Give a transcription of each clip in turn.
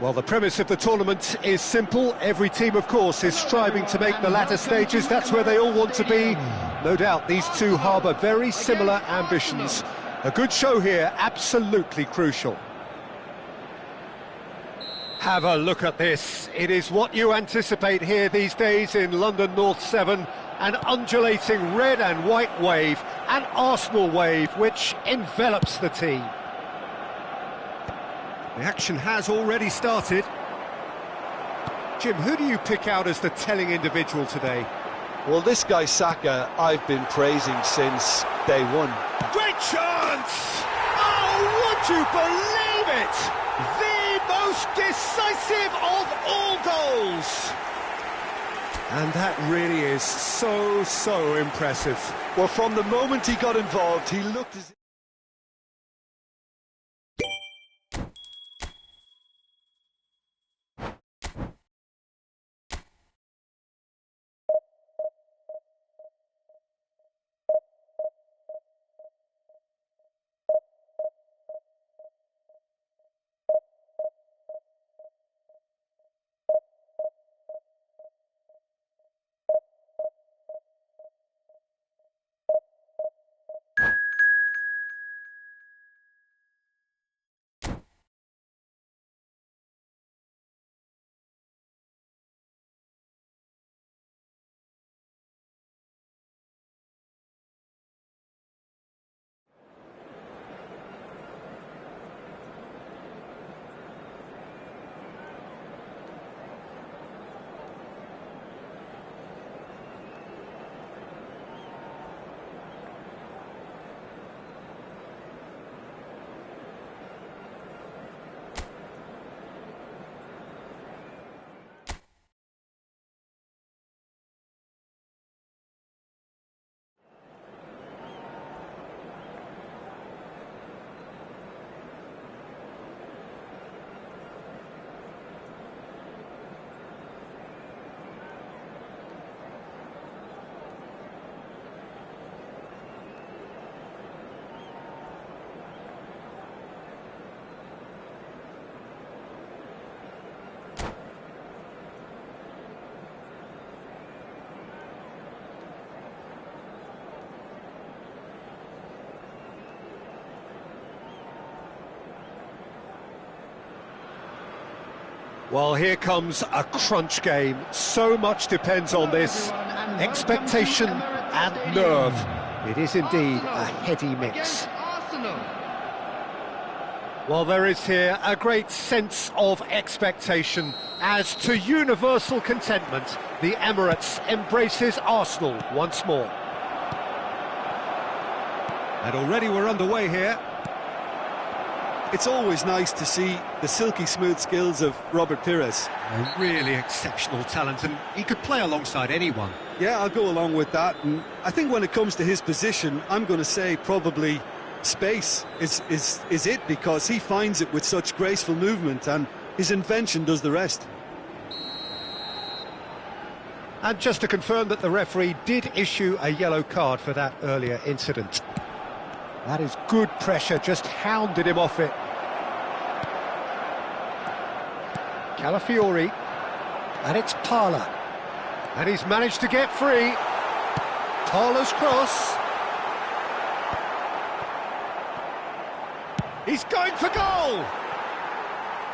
Well, the premise of the tournament is simple. Every team, of course, is striving to make the latter stages. That's where they all want to be. No doubt these two harbour very similar ambitions. A good show here, absolutely crucial. Have a look at this. It is what you anticipate here these days in London North 7. An undulating red and white wave, an Arsenal wave, which envelops the team. The action has already started. Jim, who do you pick out as the telling individual today? Well, this guy Saka, I've been praising since day one. Great chance! Oh, would you believe it? The most decisive of all goals! And that really is so impressive. Well, from the moment he got involved, he looked as... Well, here comes a crunch game. So much depends on this. Expectation and nerve. It is indeed a heady mix. Well, there is here a great sense of expectation. As to universal contentment, the Emirates embraces Arsenal once more. And already we're underway here. It's always nice to see the silky smooth skills of Robert Pires. A really exceptional talent, and he could play alongside anyone. Yeah, I'll go along with that. And I think when it comes to his position, I'm going to say probably space is it, because he finds it with such graceful movement, and his invention does the rest. And just to confirm that the referee did issue a yellow card for that earlier incident. That is good pressure, just hounded him off it. Calafiori, and it's Parla. And he's managed to get free. Parla's cross. He's going for goal!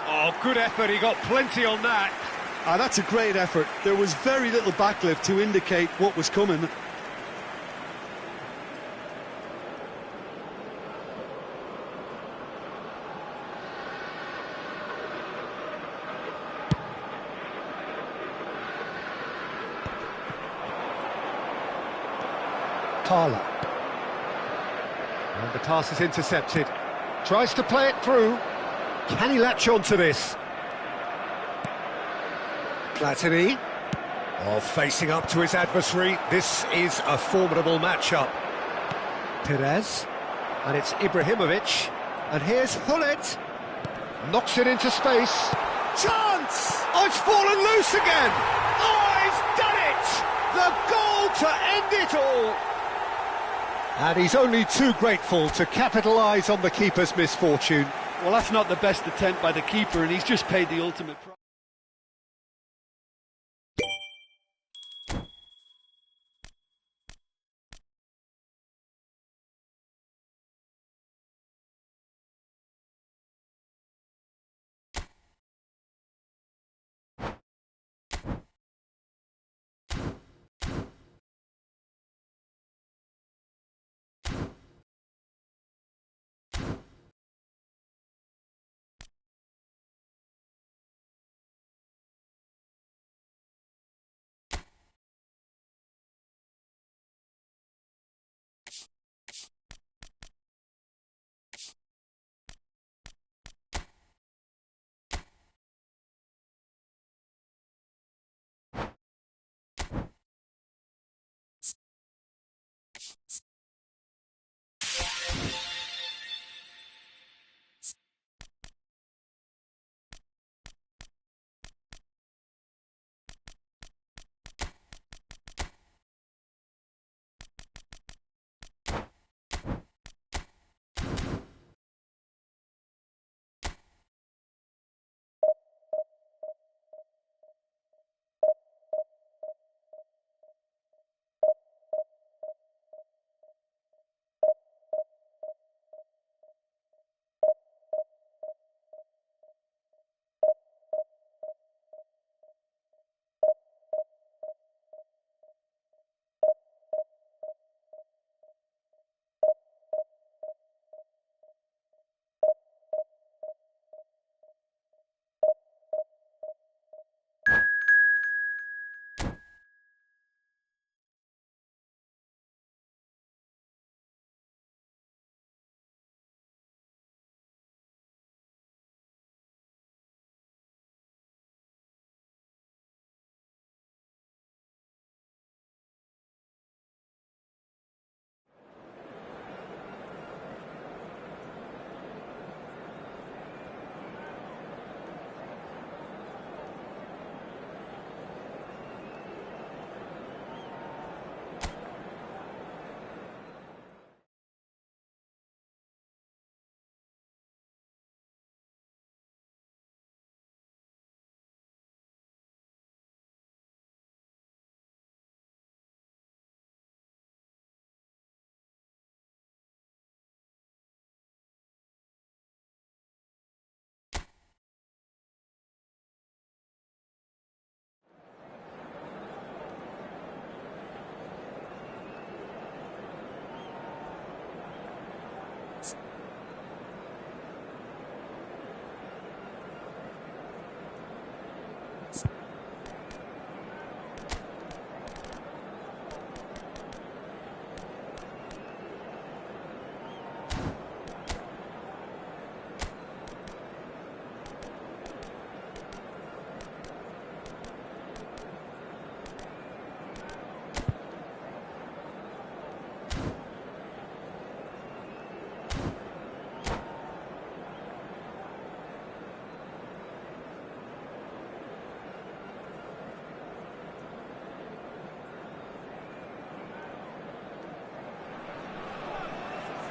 Oh, good effort, he got plenty on that. That's a great effort. There was very little backlift to indicate what was coming. Parla. And the pass is intercepted. Tries to play it through. Can he latch on to this? Platini. Oh, facing up to his adversary. This is a formidable matchup. Perez. And it's Ibrahimovic. And here's Hullet. Knocks it into space. Chance! Oh, it's fallen loose again! Oh, he's done it! The goal to end it all! And he's only too grateful to capitalise on the keeper's misfortune. Well, that's not the best attempt by the keeper, and he's just paid the ultimate price.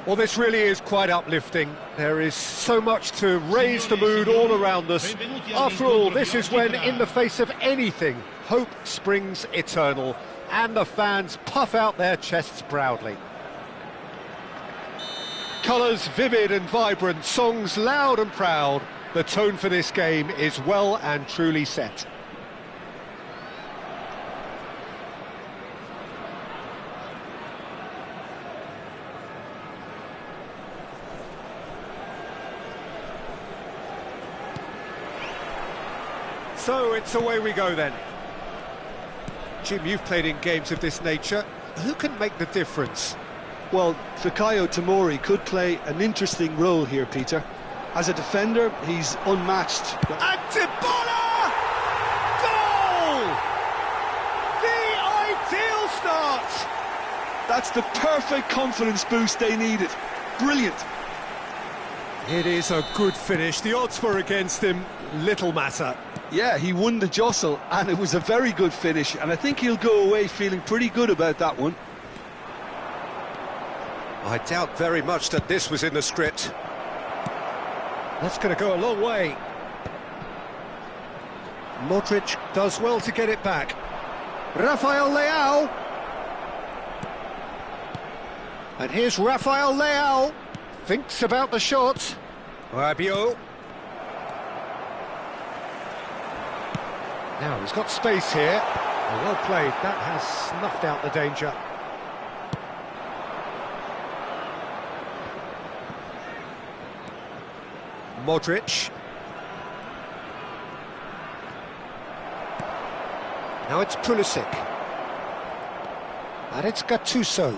Well, this really is quite uplifting. There is so much to raise the mood all around us. After all, this is when, in the face of anything, hope springs eternal, and the fans puff out their chests proudly. Colours vivid and vibrant, songs loud and proud. The tone for this game is well and truly set. So it's away we go then. Jim, you've played in games of this nature. Who can make the difference? Well, Fikayo Tomori could play an interesting role here, Peter. As a defender, he's unmatched. And Dybala! Goal! The ideal start! That's the perfect confidence boost they needed. Brilliant. It is a good finish. The odds were against him. Little matter. Yeah, he won the jostle, and it was a very good finish, and I think he'll go away feeling pretty good about that one. I doubt very much that this was in the script. That's going to go a long way. Modric does well to get it back. Rafael Leao. And here's Rafael Leao. Thinks about the shot. Rabiot. Now he's got space here. Well played. That has snuffed out the danger. Modric. Now it's Pulisic. And it's Gattuso.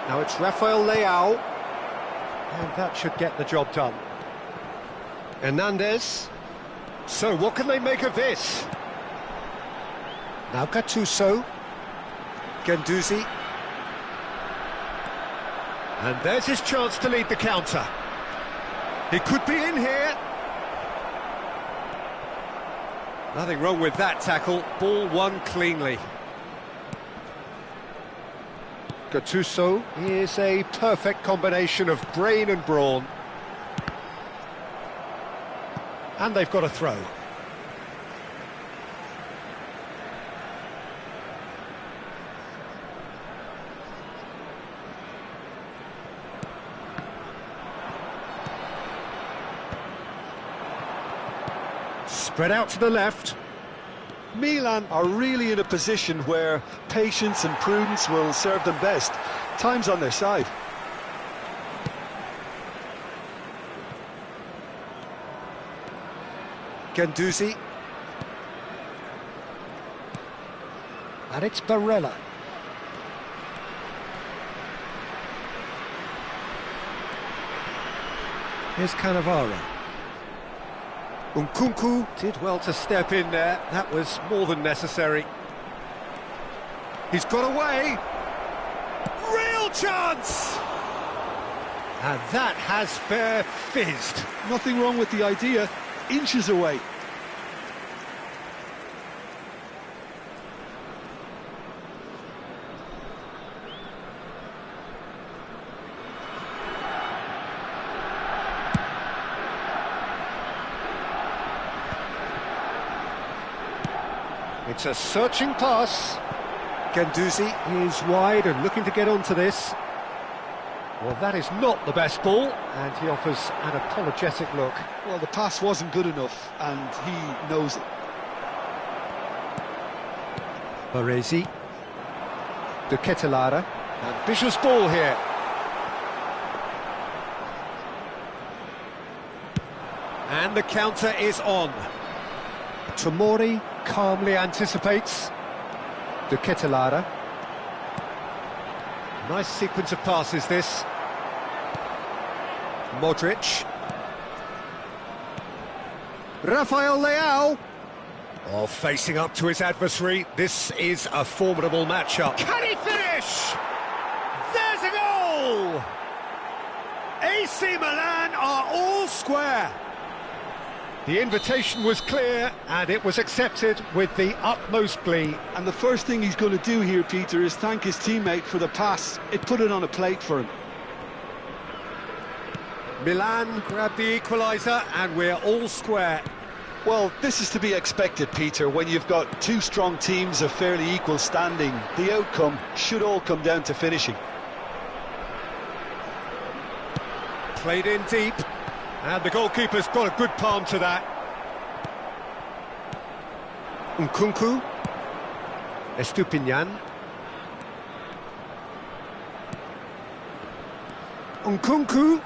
Now it's Rafael Leao. And that should get the job done. Hernandez. So what can they make of this? Now Gattuso. Guendouzi. And there's his chance to lead the counter. He could be in here. Nothing wrong with that tackle. Ball won cleanly. Gattuso is a perfect combination of brain and brawn. And they've got a throw. Spread out to the left. Milan are really in a position where patience and prudence will serve them best. Time's on their side. Guendouzi. And it's Barella. Here's Cannavaro. Nkunku did well to step in there. That was more than necessary. He's got away. Real chance! And that has fair fizzed. Nothing wrong with the idea. Inches away. It's a searching pass. Guendouzi is wide and looking to get onto this. Well, that is not the best ball, and he offers an apologetic look. Well, the pass wasn't good enough, and he knows it. Baresi. De Ketelaere. Ambitious ball here. And the counter is on. Tomori calmly anticipates. De Ketelaere. Nice sequence of passes, this. Modric. Rafael Leao. Oh, facing up to his adversary. This is a formidable matchup. Can he finish? There's a goal! AC Milan are all square. The invitation was clear, and it was accepted with the utmost glee. And the first thing he's going to do here, Peter, is thank his teammate for the pass. It put it on a plate for him. Milan grabbed the equaliser, and we're all square. Well, this is to be expected, Peter. When you've got two strong teams of fairly equal standing, the outcome should all come down to finishing. Played in deep. And the goalkeeper's got a good palm to that. Nkunku. Estupinian. Nkunku.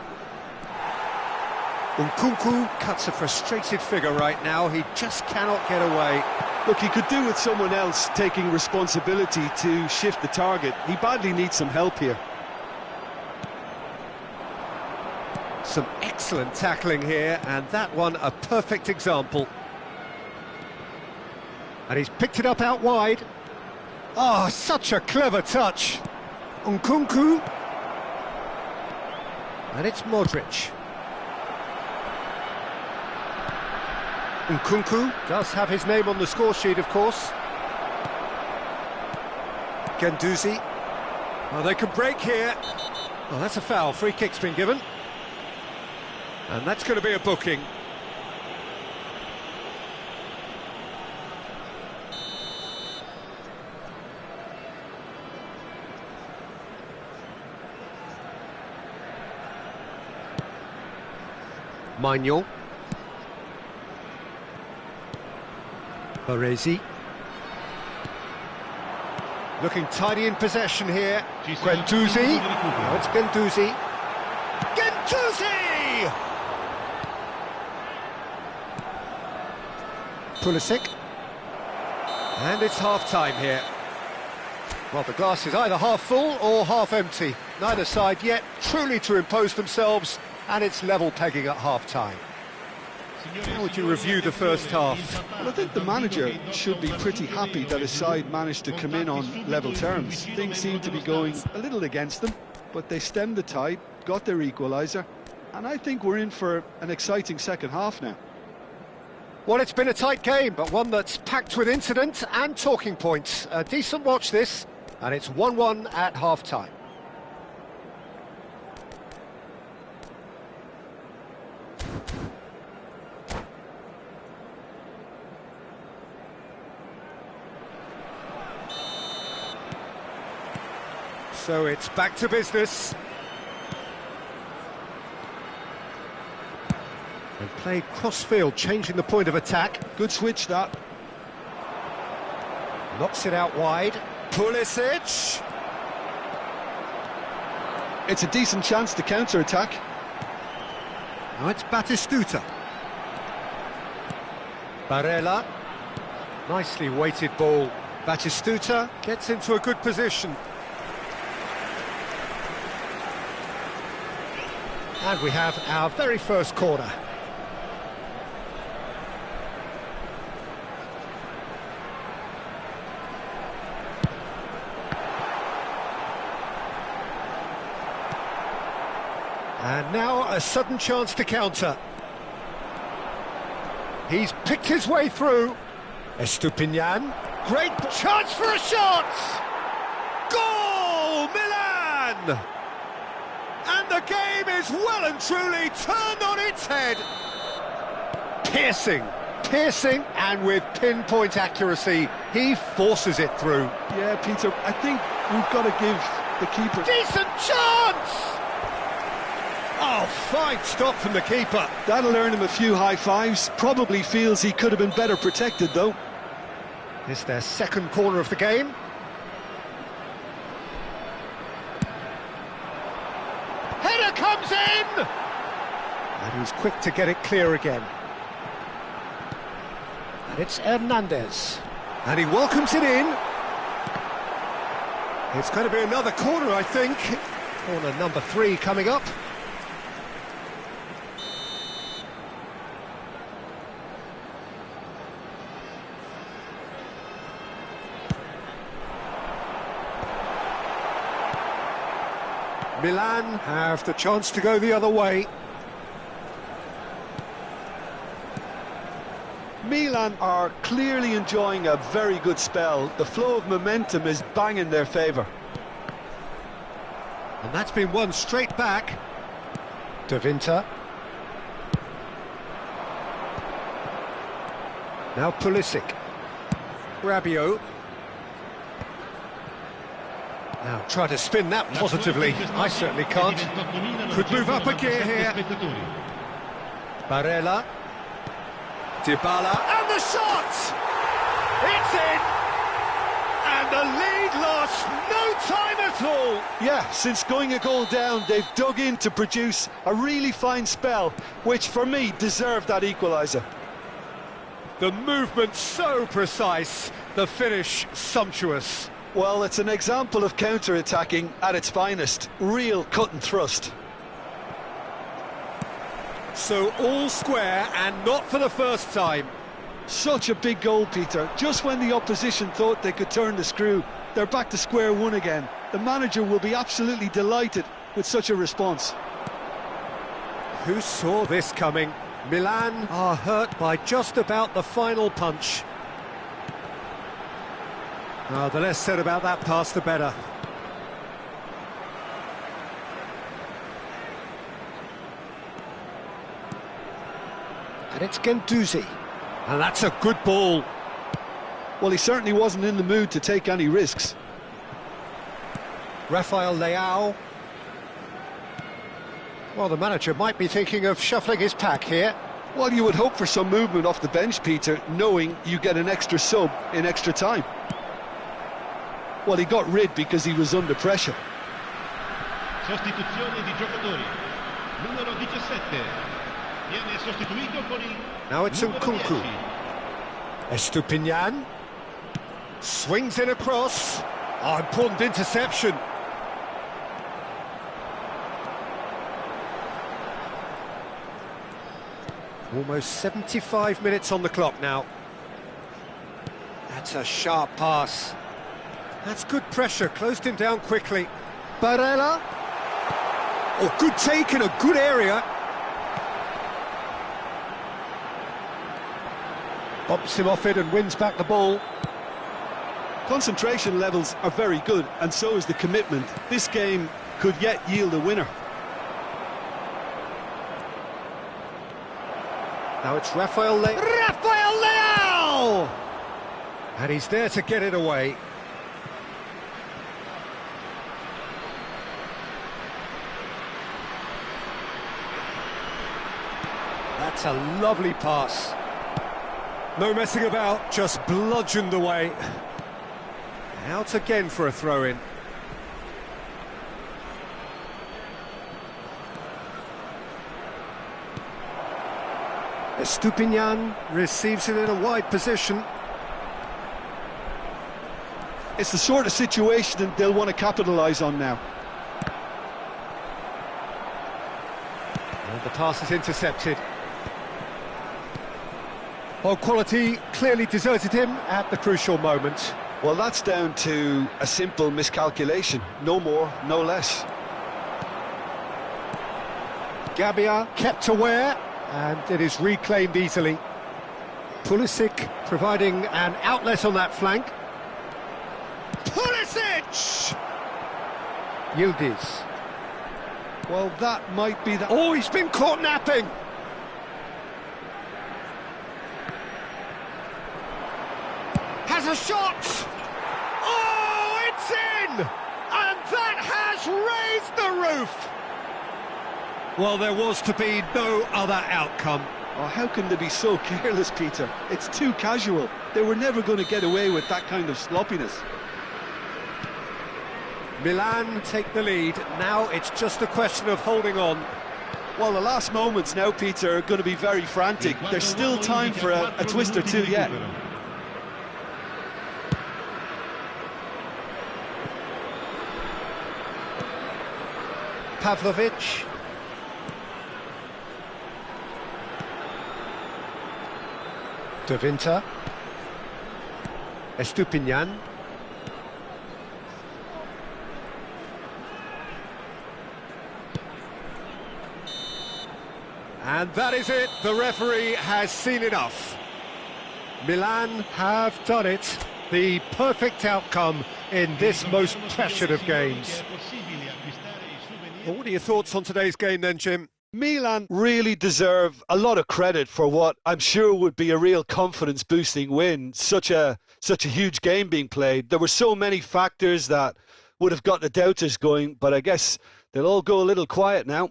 Nkunku cuts a frustrated figure right now. He just cannot get away. Look, he could do with someone else taking responsibility to shift the target. He badly needs some help here. Some excellent tackling here, and that one a perfect example. And he's picked it up out wide. Oh, such a clever touch. Nkunku. And it's Modric. Nkunku does have his name on the score sheet, of course. Guendouzi. Oh, they can break here. Oh, that's a foul. Free kick's been given. And that's going to be a booking. Maignan. Baresi. Looking tidy in possession here. Guendouzi. Now it's Guendouzi. Guendouzi! Pulisic. And it's half-time here. Well, the glass is either half full or half empty. Neither side yet truly to impose themselves, and it's level pegging at half-time. How would you review the first half? Well, I think the manager should be pretty happy that his side managed to come in on level terms. Things seem to be going a little against them, but they stemmed the tide, got their equaliser, and I think we're in for an exciting second half now. Well, it's been a tight game, but one that's packed with incident and talking points. A decent watch this, and it's 1-1 at half-time. So it's back to business. And played cross-field, changing the point of attack. Good switch, that. Knocks it out wide. Pulisic! It's a decent chance to counter-attack. Now it's Batistuta. Barella. Nicely weighted ball. Batistuta gets into a good position. And we have our very first corner. And now a sudden chance to counter. He's picked his way through. Estupiñán. Great chance for a shot! Goal! Milan! And the game is well and truly turned on its head. Piercing, and with pinpoint accuracy, he forces it through. Yeah, Peter, I think we've got to give the keeper... Decent chance! Oh, fine stop from the keeper. That'll earn him a few high fives. Probably feels he could have been better protected, though. It's their second corner of the game. Header comes in! And he's quick to get it clear again. And it's Hernandez. And he welcomes it in. It's going to be another corner, I think. Corner number 3 coming up. Milan have the chance to go the other way. Milan are clearly enjoying a very good spell. The flow of momentum is bang in their favour. And that's been won straight back. De Winter. Now Pulisic. Rabiot. Now try to spin that positively. I certainly can't. Could move up a gear here. Barella. Dybala. And the shot! It's in! And the lead lost no time at all. Yeah, since going a goal down, they've dug in to produce a really fine spell, which for me deserved that equaliser. The movement so precise, the finish sumptuous. Well, it's an example of counter-attacking at its finest. Real cut and thrust. So all square, and not for the first time. Such a big goal, Peter. Just when the opposition thought they could turn the screw, they're back to square one again. The manager will be absolutely delighted with such a response. Who saw this coming? Milan are hurt by just about the final punch. Oh, the less said about that pass, the better. And it's Genduzi. And that's a good ball. Well, he certainly wasn't in the mood to take any risks. Rafael Leao. Well, the manager might be thinking of shuffling his pack here. Well, you would hope for some movement off the bench, Peter, knowing you get an extra sub in extra time. Well, he got rid because he was under pressure. Sostituzione di giocatori. Numero 17. Viene sostituito con il Now it's Nkunku. Estupinian. Swings in across. Oh, important interception. Almost 75 minutes on the clock now. That's a sharp pass. That's good pressure, closed him down quickly. Barella. Oh, good take in a good area. Bumps him off it and wins back the ball. Concentration levels are very good, and so is the commitment. This game could yet yield a winner. Now it's Rafael Leao! And he's there to get it away. That's a lovely pass. No messing about, just bludgeoned away. Out again for a throw-in. Estupinian receives it in a wide position. It's the sort of situation that they'll want to capitalise on now. And the pass is intercepted. Well, quality clearly deserted him at the crucial moment. Well, that's down to a simple miscalculation. No more, no less. Gabia kept aware, and it is reclaimed easily. Pulisic providing an outlet on that flank. Pulisic! Yildiz. Well, that might be the... Oh, he's been caught napping! Has a shot! Oh, it's in! And that has raised the roof! Well, there was to be no other outcome. Oh, how can they be so careless, Peter? It's too casual. They were never going to get away with that kind of sloppiness. Milan take the lead. Now it's just a question of holding on. Well, the last moments now, Peter, are going to be very frantic. There's still time for a twist or two yet. Pavlovic. De Winter. Estupinian. And that is it. The referee has seen enough. Milan have done it. The perfect outcome in this most pressured of games. Well, what are your thoughts on today's game then, Jim? Milan really deserve a lot of credit for what I'm sure would be a real confidence-boosting win. Such a huge game being played. There were so many factors that would have got the doubters going, but I guess they'll all go a little quiet now.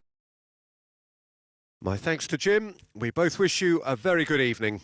My thanks to Jim. We both wish you a very good evening.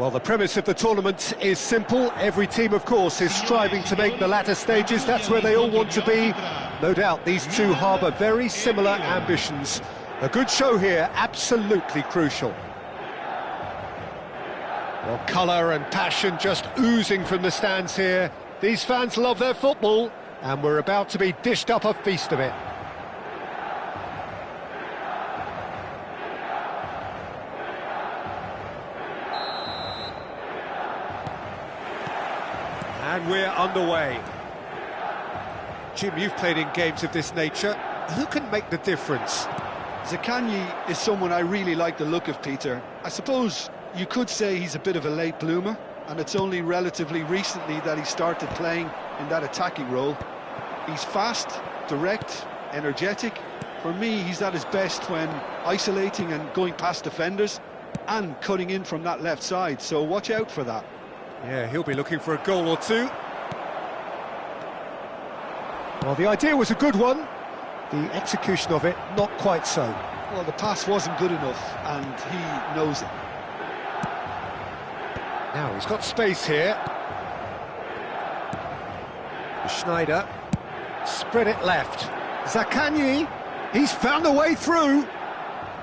Well, the premise of the tournament is simple. Every team, of course, is striving to make the latter stages. That's where they all want to be. No doubt these two harbour very similar ambitions. A good show here, absolutely crucial. Well, colour and passion just oozing from the stands here. These fans love their football, and we're about to be dished up a feast of it. And we're underway. Jim, you've played in games of this nature. Who can make the difference? Zaccagni is someone I really like the look of, Peter. I suppose you could say he's a bit of a late bloomer, and it's only relatively recently that he started playing in that attacking role. He's fast, direct, energetic. For me, he's at his best when isolating and going past defenders and cutting in from that left side, so watch out for that. Yeah, he'll be looking for a goal or two. Well, the idea was a good one. The execution of it, not quite so. Well, the pass wasn't good enough, and he knows it. Now, he's got space here. Schneider. Spread it left. Zaccagni. He's found a way through.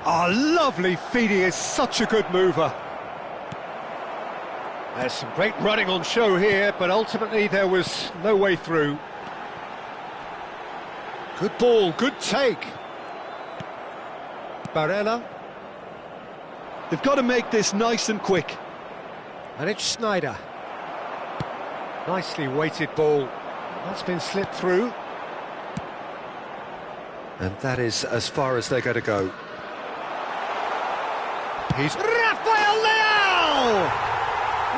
Oh, lovely feed. He is such a good mover. There's some great running on show here, but ultimately there was no way through. Good ball, good take. Barella. They've got to make this nice and quick. And it's Schneider. Nicely weighted ball. That's been slipped through. And that is as far as they're going to go. He's Rafael Leao!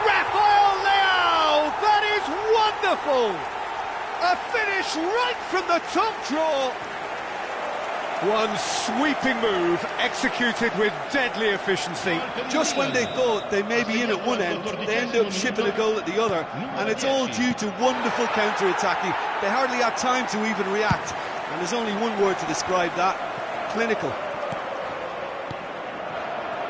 Rafael Leao! That is wonderful! A finish right from the top draw. One sweeping move, executed with deadly efficiency. Just when they thought they may be in at one end, they end up shipping a goal at the other, and it's all due to wonderful counter-attacking. They hardly had time to even react, and there's only one word to describe that: clinical.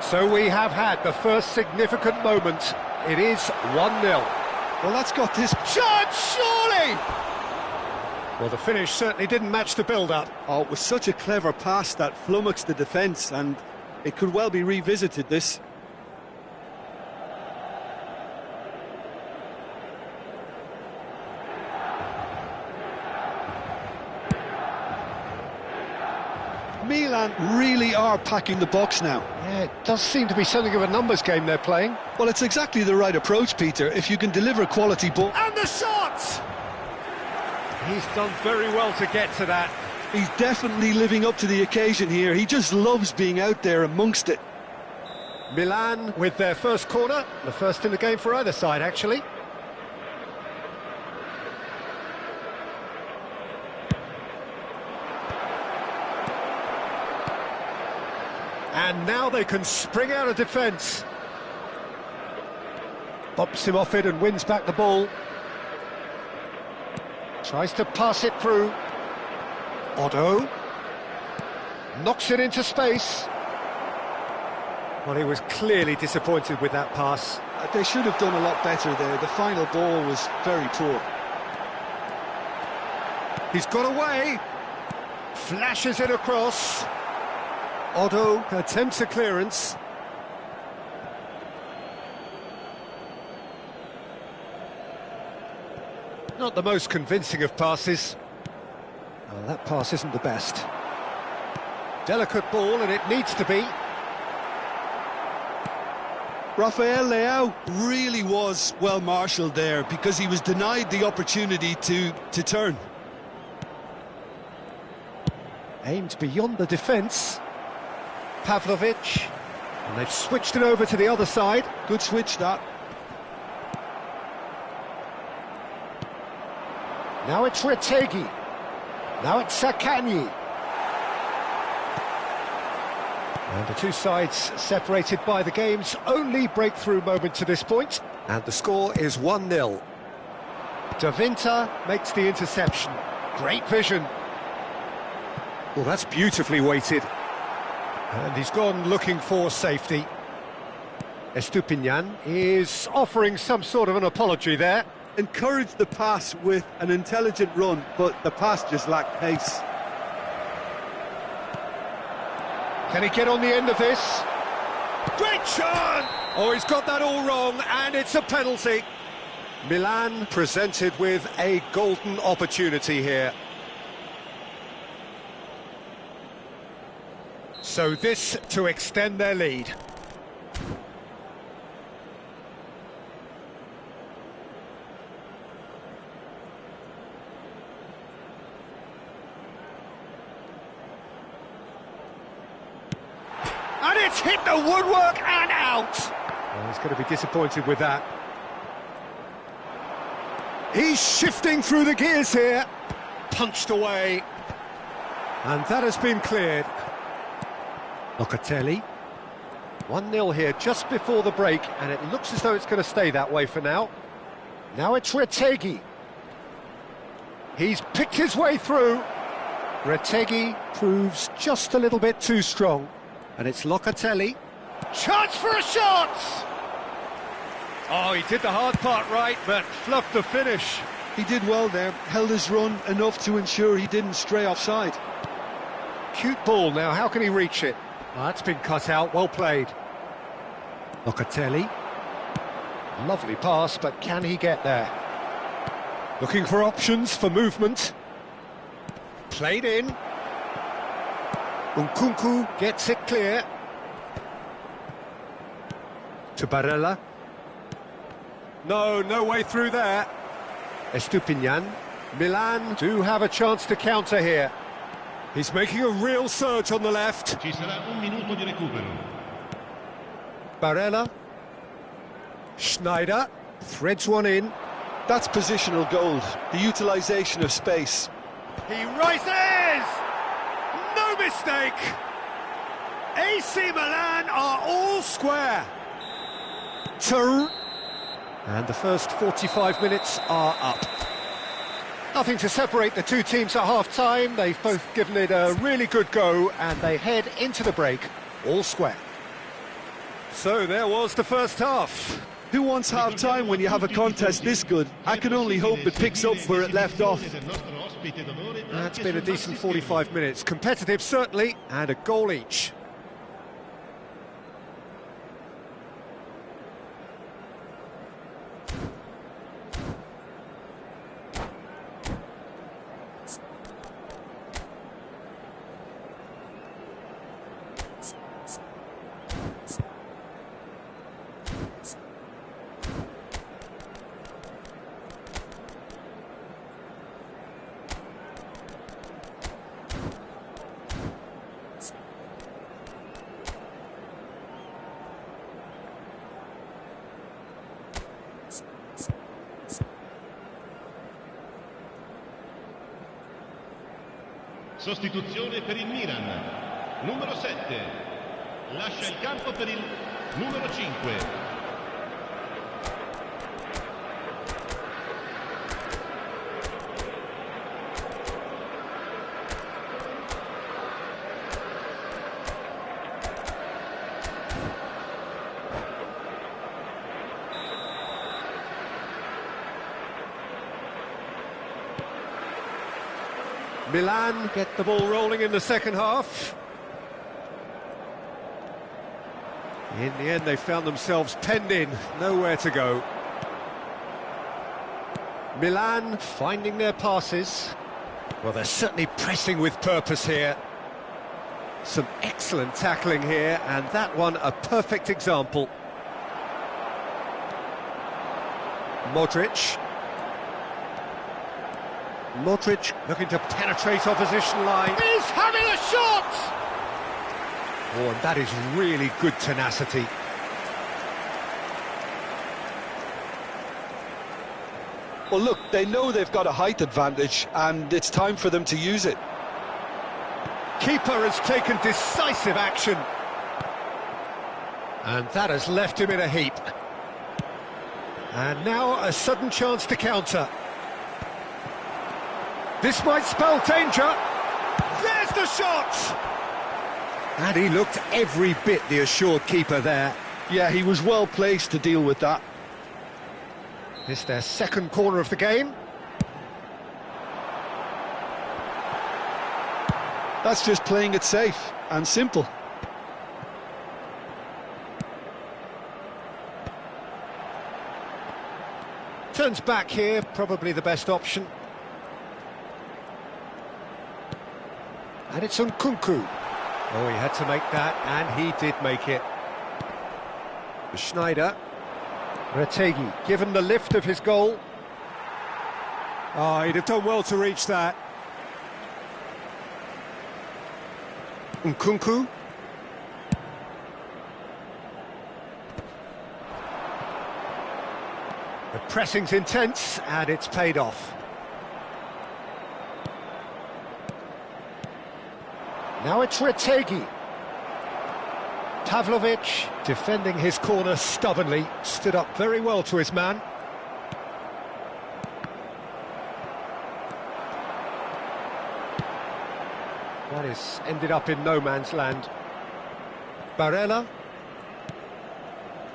So we have had the first significant moment. It is 1-0. Well, that's got this Chance, surely! Well, the finish certainly didn't match the build-up. Oh, it was such a clever pass that flummoxed the defence, and it could well be revisited, this. Milan really are packing the box now. Yeah, it does seem to be something of a numbers game they're playing. Well, it's exactly the right approach, Peter. If you can deliver quality ball... And the shot! He's done very well to get to that. He's definitely living up to the occasion here. He just loves being out there amongst it. Milan with their first corner, the first in the game for either side, actually. And now they can spring out of defence. Bumps him off it and wins back the ball. Tries to pass it through. Otto. Knocks it into space. Well, he was clearly disappointed with that pass. They should have done a lot better there. The final ball was very poor. He's got away. Flashes it across. Otto attempts a clearance. Not the most convincing of passes. Well, that pass isn't the best. Delicate ball, and it needs to be. Rafael Leao really was well marshalled there, because he was denied the opportunity to turn. Aimed beyond the defence. Pavlovic, and they've switched it over to the other side. Good switch, that. Now it's Retegui. Now it's Zaccagni. And the two sides separated by the game's only breakthrough moment to this point. And the score is 1-0. De Winter makes the interception. Great vision. Well, that's beautifully weighted. And he's gone looking for safety. Estupinian is offering some sort of an apology there. Encouraged the pass with an intelligent run, but the pass just lacked pace. Can he get on the end of this? Great shot! Oh, he's got that all wrong, and it's a penalty. Milan presented with a golden opportunity here. So this to extend their lead. And it's hit the woodwork and out. Oh, he's going to be disappointed with that. He's shifting through the gears here. Punched away. And that has been cleared. Locatelli. 1-0 here just before the break, and it looks as though it's going to stay that way for now. Now it's Retegui. He's picked his way through. Retegui proves just a little bit too strong. And it's Locatelli. Chance for a shot! Oh, he did the hard part right, but fluffed the finish. He did well there, held his run enough to ensure he didn't stray offside. Cute ball now, how can he reach it? Oh, that's been cut out, well played. Locatelli. Lovely pass, but can he get there? Looking for options for movement. Played in. Nkunku gets it clear. To Barella. No way through there. Estupinian. Milan do have a chance to counter here. He's making a real surge on the left. Ci sarà un minuto di recupero. Barella. Schneider threads one in. That's positional gold, the utilisation of space. He rises! No mistake! AC Milan are all square. And the first 45 minutes are up. Nothing to separate the two teams at half-time. They've both given it a really good go, and they head into the break all square. So there was the first half. Who wants half-time when you have a contest this good? I can only hope it picks up where it left off. That's been a decent 45 minutes. Competitive, certainly, and a goal each. Sostituzione per il Milan. Numero 7. Lascia il campo per il numero 5. Milan get the ball rolling in the second half. In the end, they found themselves penned in, nowhere to go. Milan finding their passes. Well, they're certainly pressing with purpose here. Some excellent tackling here, and that one a perfect example. Modric looking to penetrate opposition line. He's having a shot! Oh, and that is really good tenacity. Well, look, they know they've got a height advantage, and it's time for them to use it. Keeper has taken decisive action. And that has left him in a heap. And now a sudden chance to counter. This might spell danger. There's the shot! And he looked every bit the assured keeper there. Yeah, he was well placed to deal with that. It's their second corner of the game. That's just playing it safe and simple. Turns back here, probably the best option. And it's Nkunku. Oh, he had to make that, and he did make it. Schneider. Retegi, given the lift of his goal. Oh, he'd have done well to reach that. Nkunku. The pressing's intense, and it's paid off. Now it's Retegi. Pavlovic, defending his corner stubbornly, stood up very well to his man. That is ended up in no man's land. Barella.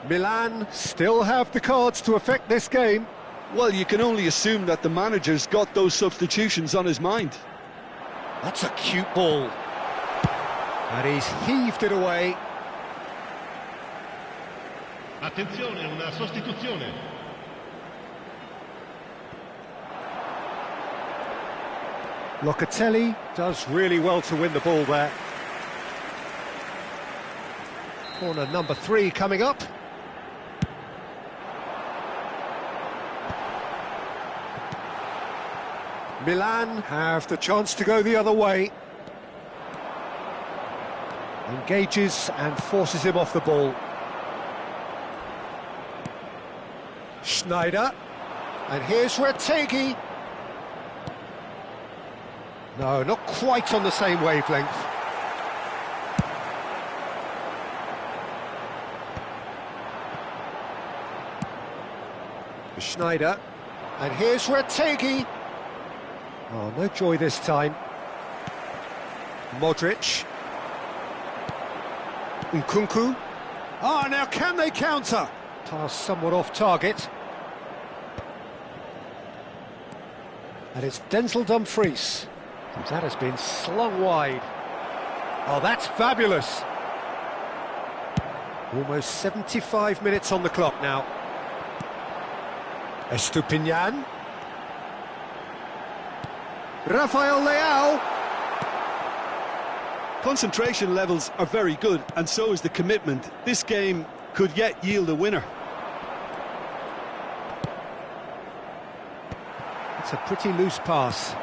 Milan still have the cards to affect this game. Well, you can only assume that the manager's got those substitutions on his mind. That's a cute ball. And he's heaved it away. Attenzione, una sostituzione. Locatelli does really well to win the ball there. Corner number 3 coming up. Milan have the chance to go the other way. Engages and forces him off the ball. Schneider. And here's Retegi. No, not quite on the same wavelength. Schneider. And here's Retegi. Oh, no joy this time. Modric. Nkunku. Oh, now can they counter? Pass somewhat off target. And it's Denzel Dumfries. And that has been slung wide. Oh, that's fabulous. Almost 75 minutes on the clock now. Estupinian. Rafael Leao. Concentration levels are very good, and so is the commitment. This game could yet yield a winner. It's a pretty loose pass.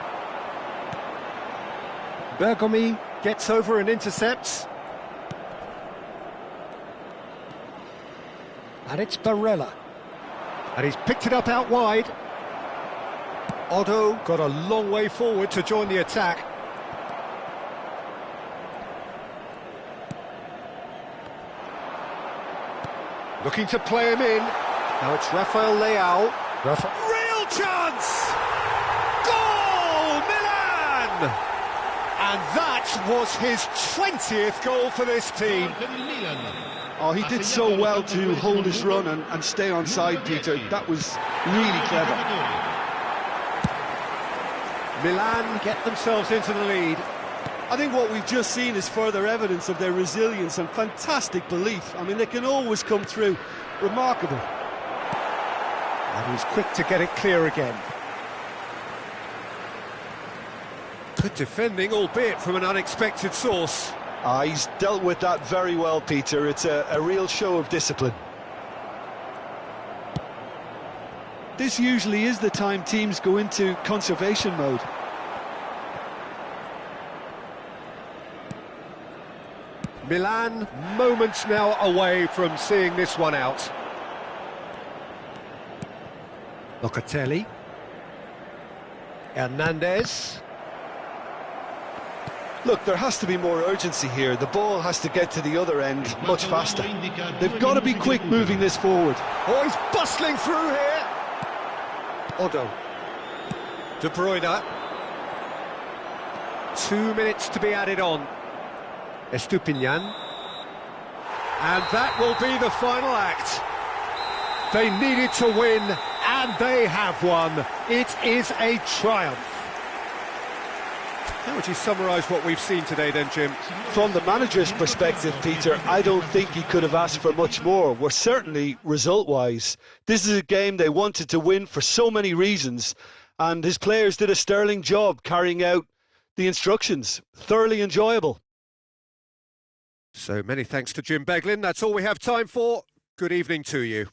Bergomi gets over and intercepts. And it's Barella. And he's picked it up out wide. Otto got a long way forward to join the attack. Looking to play him in. Now it's Rafael Leao. Real chance! Goal! Milan! And that was his 20th goal for this team. Oh, he did so well to hold his run and stay on side, Peter. That was really clever. Milan get themselves into the lead. I think what we've just seen is further evidence of their resilience and fantastic belief. I mean, they can always come through. Remarkable. And he's quick to get it clear again. Good defending, albeit from an unexpected source. He's dealt with that very well, Peter. It's a real show of discipline. This usually is the time teams go into conservation mode. Milan, moments now away from seeing this one out. Locatelli. Hernandez. Look, there has to be more urgency here. The ball has to get to the other end much faster. They've got to be quick moving this forward. Oh, he's bustling through here. Otto. De Bruyne. 2 minutes to be added on. Estupinian. And that will be the final act. They needed to win, and they have won. It is a triumph. How would you summarise what we've seen today then, Jim? From the manager's perspective, Peter, I don't think he could have asked for much more. Well, certainly result-wise. This is a game they wanted to win for so many reasons, and his players did a sterling job carrying out the instructions. Thoroughly enjoyable. So many thanks to Jim Beglin. That's all we have time for. Good evening to you.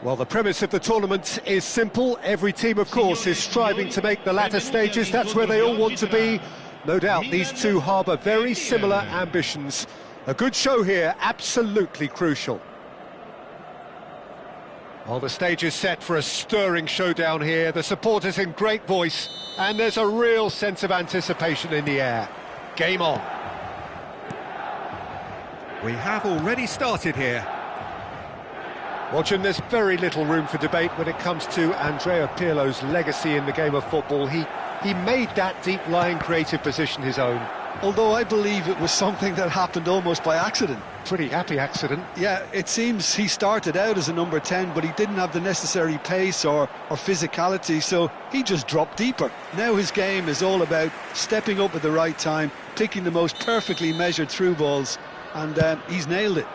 Well, the premise of the tournament is simple. Every team, of course, is striving to make the latter stages. That's where they all want to be. No doubt these two harbour very similar ambitions. A good show here, absolutely crucial. Well, the stage is set for a stirring showdown here. The supporters in great voice, and there's a real sense of anticipation in the air. Game on. We have already started here. Well, Jim, there's very little room for debate when it comes to Andrea Pirlo's legacy in the game of football. He made that deep-lying creative position his own. Although I believe it was something that happened almost by accident. Pretty happy accident. Yeah, it seems he started out as a number 10, but he didn't have the necessary pace or physicality, so he just dropped deeper. Now his game is all about stepping up at the right time, picking the most perfectly measured through balls, and he's nailed it.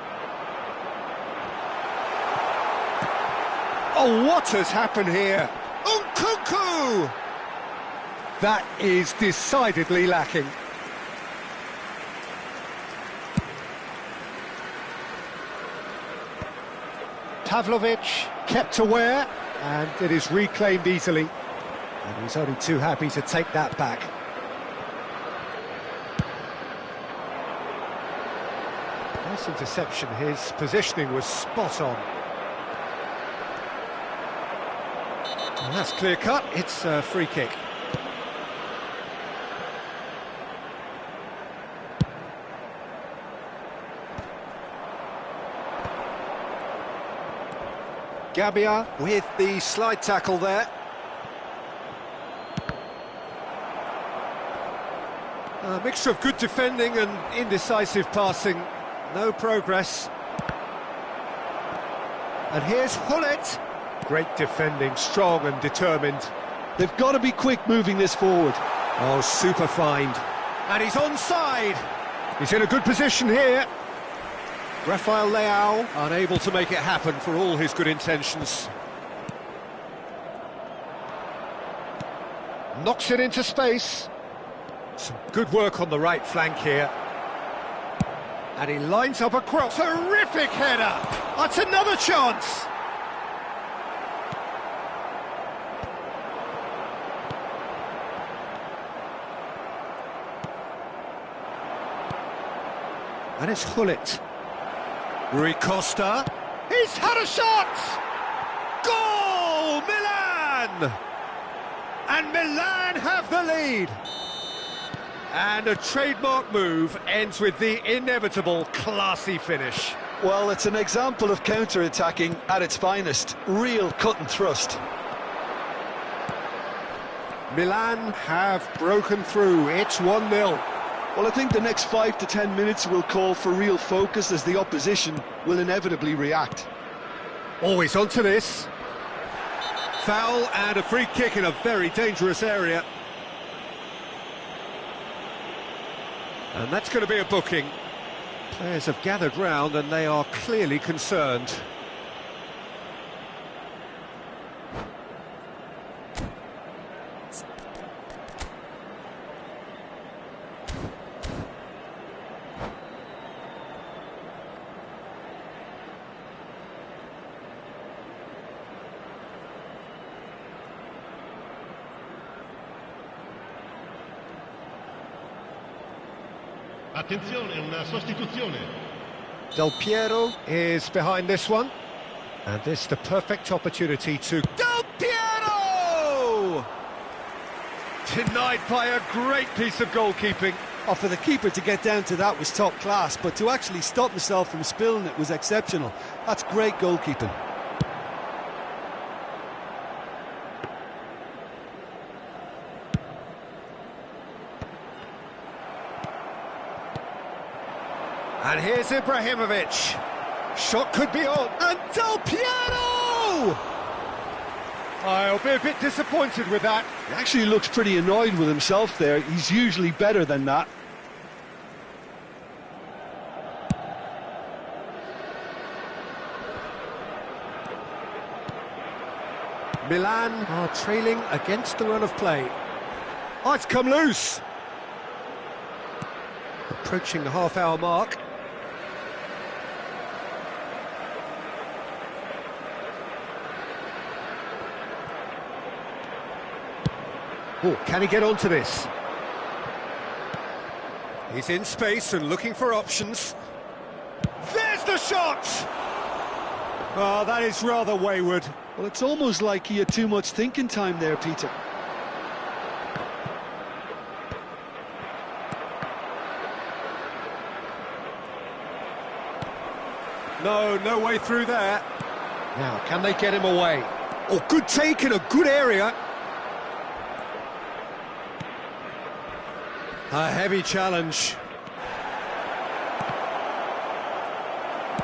Oh, what has happened here? Nkunku! That is decidedly lacking. Pavlovic kept aware, and it is reclaimed easily. And he's only too happy to take that back. Nice interception, his positioning was spot on. And that's clear cut, it's a free kick. Gabbia with the slide tackle there. A mixture of good defending and indecisive passing. No progress. And here's Hullet. Great defending, strong and determined. They've got to be quick moving this forward. Oh, super find. And he's onside. He's in a good position here. Rafael Leao unable to make it happen for all his good intentions. Knocks it into space. Some good work on the right flank here. And he lines up a cross. Terrific header! That's another chance! And it's Hullet. Rui Costa. He's had a shot! Goal! Milan! And Milan have the lead. And a trademark move ends with the inevitable classy finish. Well, it's an example of counter-attacking at its finest. Real cut and thrust. Milan have broken through. It's 1-0. Well, I think the next 5 to 10 minutes will call for real focus as the opposition will inevitably react. Always onto this. Foul and a free kick in a very dangerous area. And that's going to be a booking. Players have gathered round and they are clearly concerned. Attenzione, una sostituzione. Del Piero is behind this one. And this is the perfect opportunity to... Del Piero! Denied by a great piece of goalkeeping. Oh, for the keeper to get down to that was top class, but to actually stop himself from spilling it was exceptional. That's great goalkeeping. And here's Ibrahimovic. Shot could be on. And Del Piero! I'll be a bit disappointed with that. He actually looks pretty annoyed with himself there. He's usually better than that. Milan are trailing against the run of play. Oh, it's come loose. Approaching the half-hour mark. Oh, can he get onto this? He's in space and looking for options. There's the shot! Oh, that is rather wayward. Well, it's almost like he had too much thinking time there, Peter. No way through there. Now, can they get him away? Oh, good take in a good area. A heavy challenge.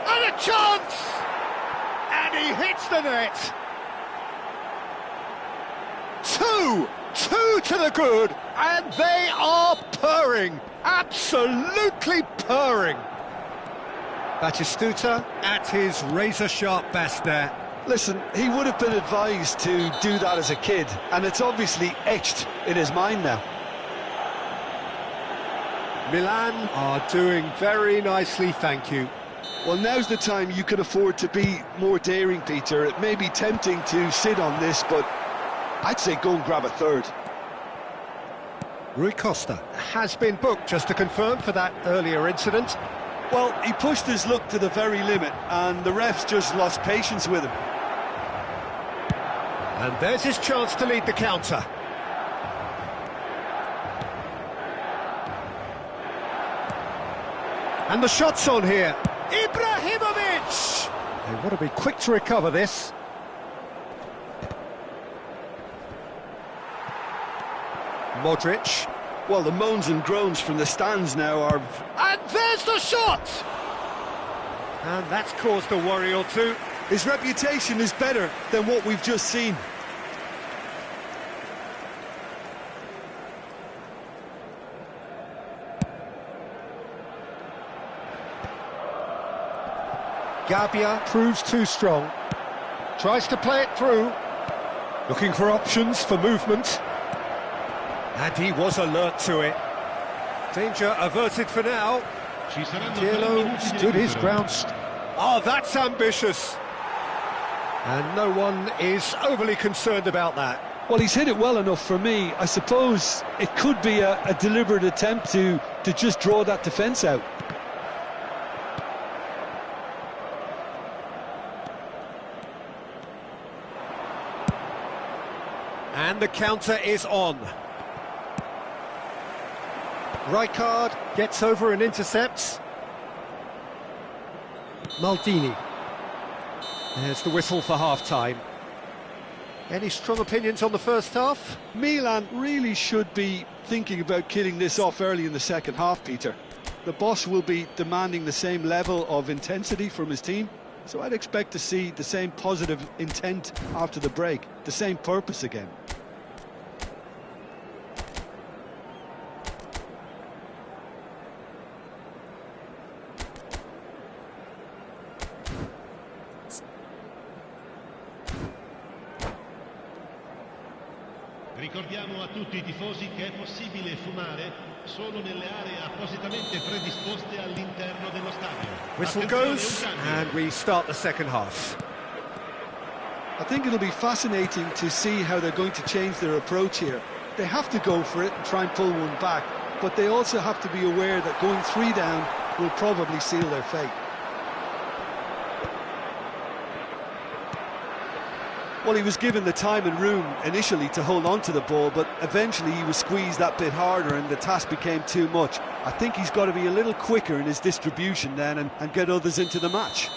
And a chance! And he hits the net. Two to the good, and they are purring. Absolutely purring. Batistuta at his razor-sharp best there. Listen, he would have been advised to do that as a kid, and it's obviously etched in his mind now. Milan are doing very nicely, thank you. Well, now's the time you can afford to be more daring, Peter. It may be tempting to sit on this, but I'd say go and grab a third. Rui Costa has been booked, just to confirm, for that earlier incident. Well, he pushed his luck to the very limit, and the refs just lost patience with him. And there's his chance to lead the counter. And the shot's on here. Ibrahimovic! They want to be quick to recover this. Modric. Well, the moans and groans from the stands now are... And there's the shot! And that's caused a worry or two. His reputation is better than what we've just seen. Gabia proves too strong. Tries to play it through. Looking for options for movement. And he was alert to it. Danger averted for now. Cielo stood his ground. Oh, that's ambitious. And no one is overly concerned about that. Well, he's hit it well enough for me. I suppose it could be a deliberate attempt to just draw that defence out. And the counter is on. Rijkaard gets over and intercepts. Maldini. There's the whistle for half-time. Any strong opinions on the first half? Milan really should be thinking about killing this off early in the second half, Peter. The boss will be demanding the same level of intensity from his team, so I'd expect to see the same positive intent after the break, the same purpose again. Ricordiamo a tutti i tifosi che è possibile fumare solo nelle aree appositamente predisposte all'interno dello stadio. Whistle goes, and we start the second half. I think it'll be fascinating to see how they're going to change their approach here. They have to go for it and try and pull one back, but they also have to be aware that going 3 down will probably seal their fate. Well, he was given the time and room initially to hold on to the ball, but eventually he was squeezed that bit harder and the task became too much. I think he's got to be a little quicker in his distribution then and get others into the match.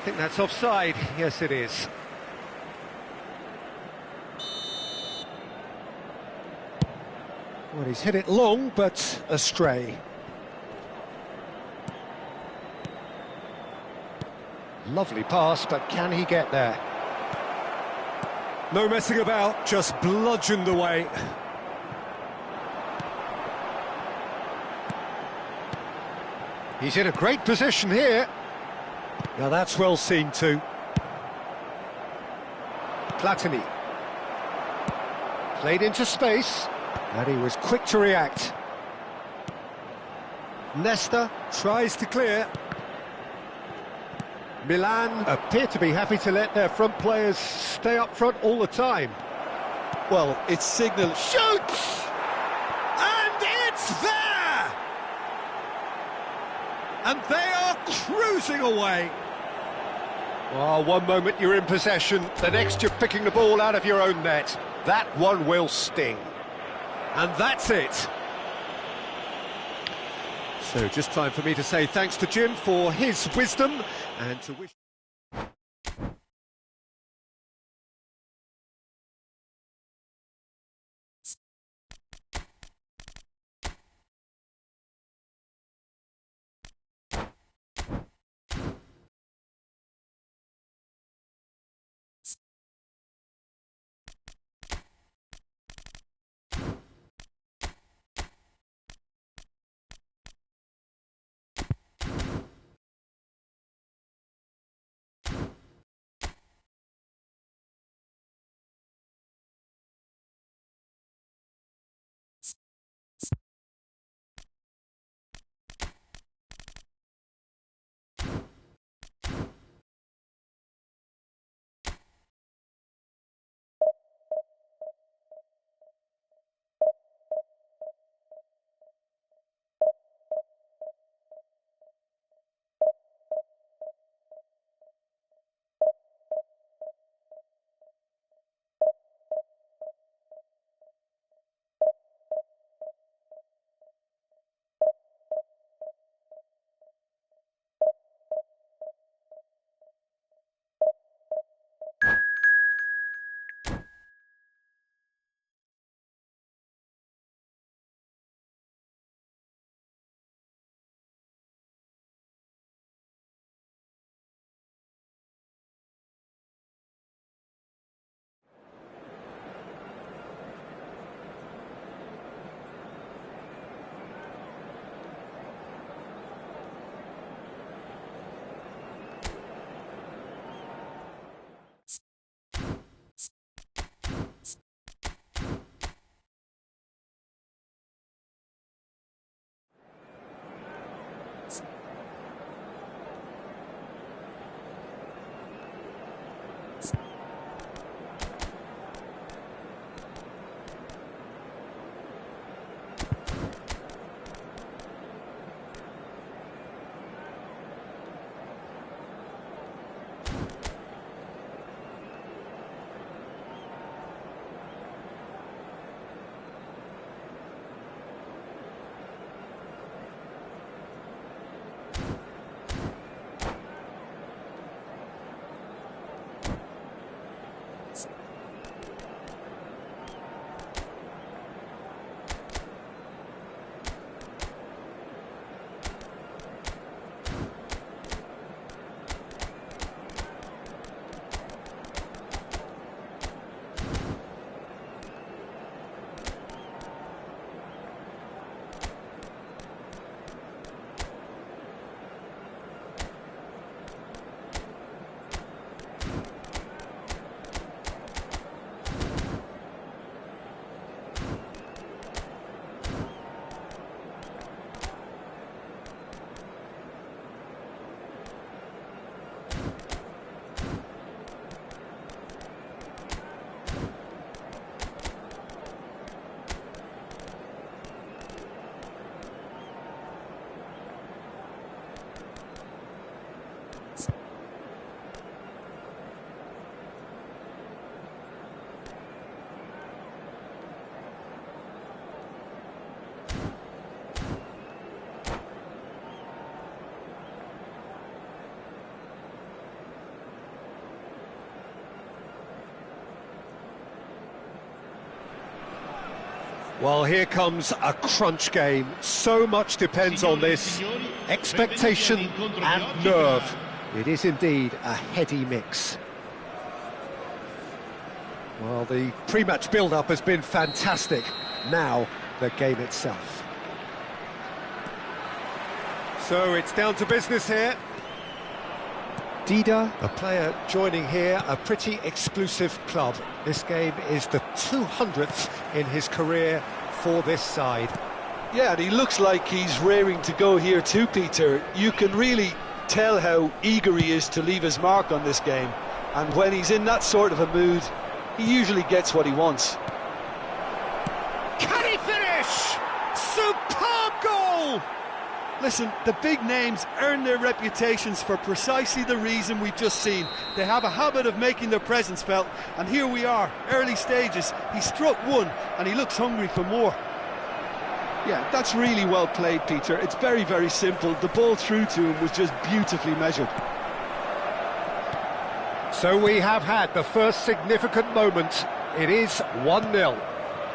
I think that's offside. Yes, it is. Well, he's hit it long, but astray. Lovely pass, but can he get there? No messing about, just bludgeoned away. He's in a great position here. Now that's well seen too. Platini. Played into space, and he was quick to react. Nesta tries to clear. Milan appear to be happy to let their front players stay up front all the time. Well, it's signal. Shoots! And it's there! And they are cruising away. Oh, one moment you're in possession, the next you're picking the ball out of your own net. That one will sting. And that's it. So just time for me to say thanks to Jim for his wisdom and to wish... Well, here comes a crunch game. So much depends on this. Expectation and nerve. It is indeed a heady mix. Well, the pre-match build-up has been fantastic. Now, the game itself. So it's down to business here. Dida, a player joining here, a pretty exclusive club. This game is the 200th in his career for this side. Yeah, and he looks like he's raring to go here too, Peter. You can really tell how eager he is to leave his mark on this game. And when he's in that sort of a mood, he usually gets what he wants. Can he finish? Superb goal! Listen, the big names earn their reputations for precisely the reason we've just seen. They have a habit of making their presence felt, and here we are, early stages. He struck one, and he looks hungry for more. Yeah, that's really well played, Peter. It's very, very simple. The ball through to him was just beautifully measured. So we have had the first significant moment. It is 1-0.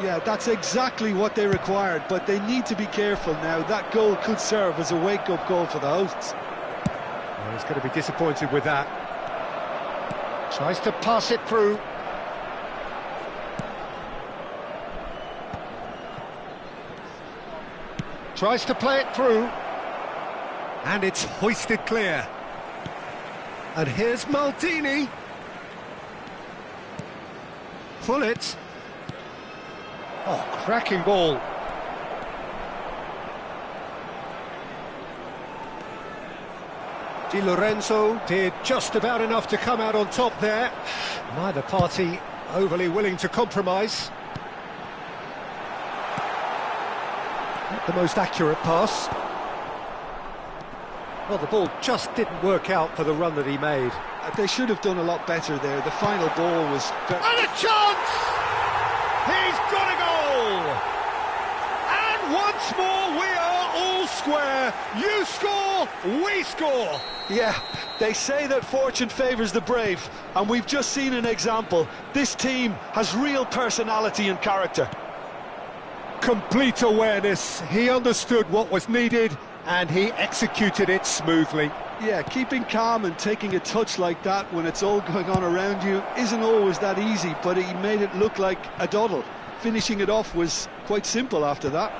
Yeah, that's exactly what they required, but they need to be careful now. That goal could serve as a wake-up call for the hosts. Well, he's going to be disappointed with that. Tries to pass it through. Tries to play it through. And it's hoisted clear. And here's Maldini. Pullet. Oh, cracking ball. Di Lorenzo did just about enough to come out on top there. Neither party overly willing to compromise. Not the most accurate pass. Well, the ball just didn't work out for the run that he made. They should have done a lot better there. The final ball was... And a chance! He's got a goal! And once more we are all square. You score, we score. Yeah, they say that fortune favours the brave, and we've just seen an example. This team has real personality and character. Complete awareness. He understood what was needed and he executed it smoothly. Yeah, keeping calm and taking a touch like that when it's all going on around you isn't always that easy, but he made it look like a doddle. Finishing it off was quite simple after that.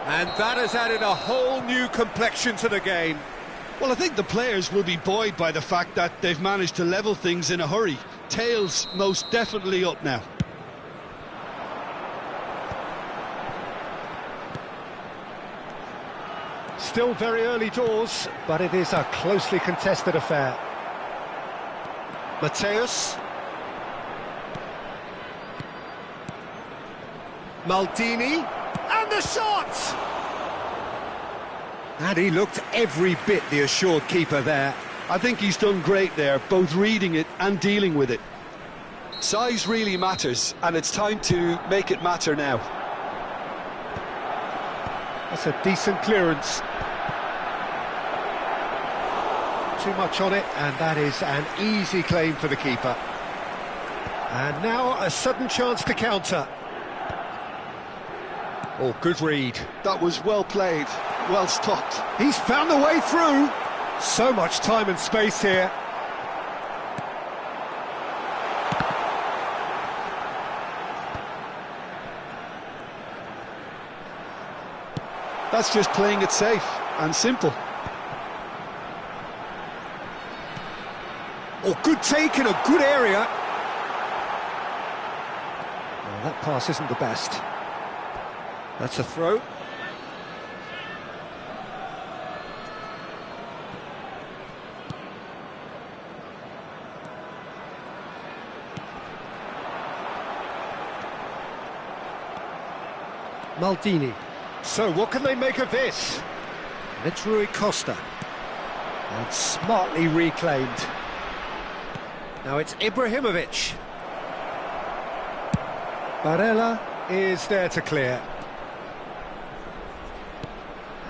And that has added a whole new complexion to the game. Well, I think the players will be buoyed by the fact that they've managed to level things in a hurry. Tails most definitely up now. Still very early doors, but it is a closely contested affair. Mateus. Maldini. And the shot! And he looked every bit the assured keeper there. I think he's done great there, both reading it and dealing with it. Size really matters, and it's time to make it matter now. That's a decent clearance. Too much on it, and that is an easy claim for the keeper. And now a sudden chance to counter. Oh, good read. That was well played, well stopped. He's found the way through. So much time and space here. That's just playing it safe and simple. Oh, good take in a good area. Well, that pass isn't the best. That's a throw. Maldini. So what can they make of this? It's Rui Costa. And smartly reclaimed. Now it's Ibrahimovic. Barella is there to clear.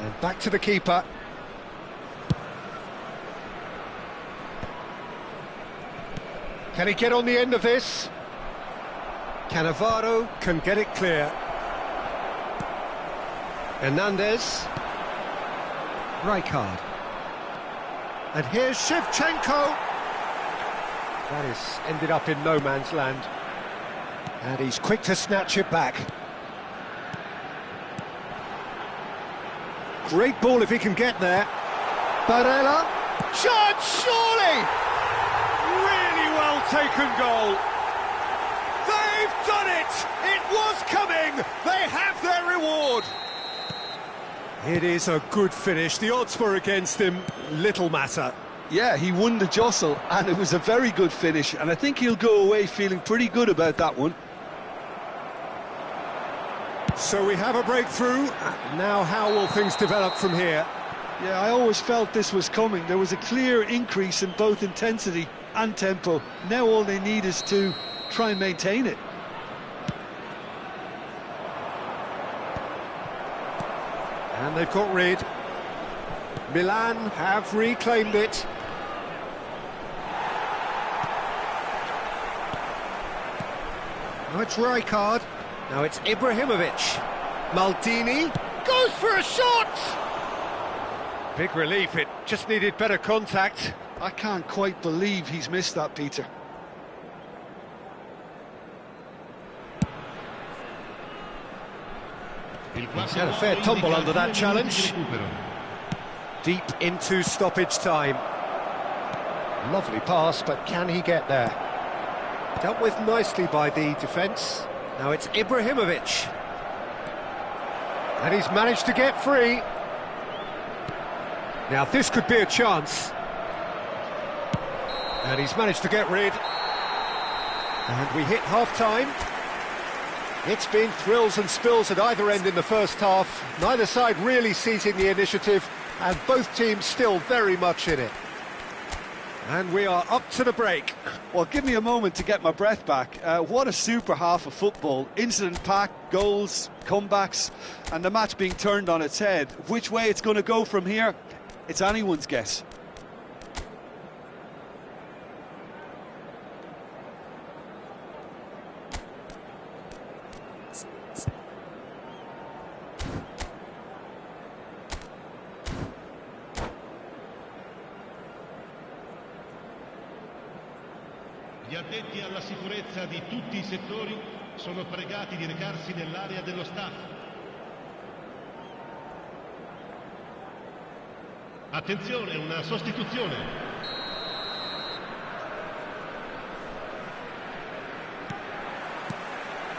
And back to the keeper. Can he get on the end of this? Cannavaro can get it clear. Hernandez. Rijkaard. And here's Shevchenko. That is ended up in no man's land. And he's quick to snatch it back. Great ball if he can get there. Barella. Chance, surely! Really well taken goal. They've done it! It was coming! They have their reward! It is a good finish. The odds were against him. Little matter. Yeah, he won the jostle, and it was a very good finish, and I think he'll go away feeling pretty good about that one. So we have a breakthrough. Now how will things develop from here? Yeah, I always felt this was coming. There was a clear increase in both intensity and tempo. Now all they need is to try and maintain it. And they've got rid. Milan have reclaimed it. Now it's Rijkaard. Now it's Ibrahimovic. Maldini goes for a shot! Big relief, it just needed better contact. I can't quite believe he's missed that, Peter. He's had a fair tumble under that challenge. Deep into stoppage time. Lovely pass, but can he get there? Dealt with nicely by the defence. Now it's Ibrahimovic. And he's managed to get free. Now this could be a chance. And he's managed to get rid. And we hit half-time. It's been thrills and spills at either end in the first half. Neither side really seizing the initiative, and both teams still very much in it. And we are up to the break. Well, give me a moment to get my breath back. What a super half of football. Incident-packed, goals, comebacks, and the match being turned on its head. Which way it's going to go from here, it's anyone's guess. Gli addetti alla sicurezza di tutti i settori sono pregati di recarsi nell'area dello staff. Attenzione, una sostituzione.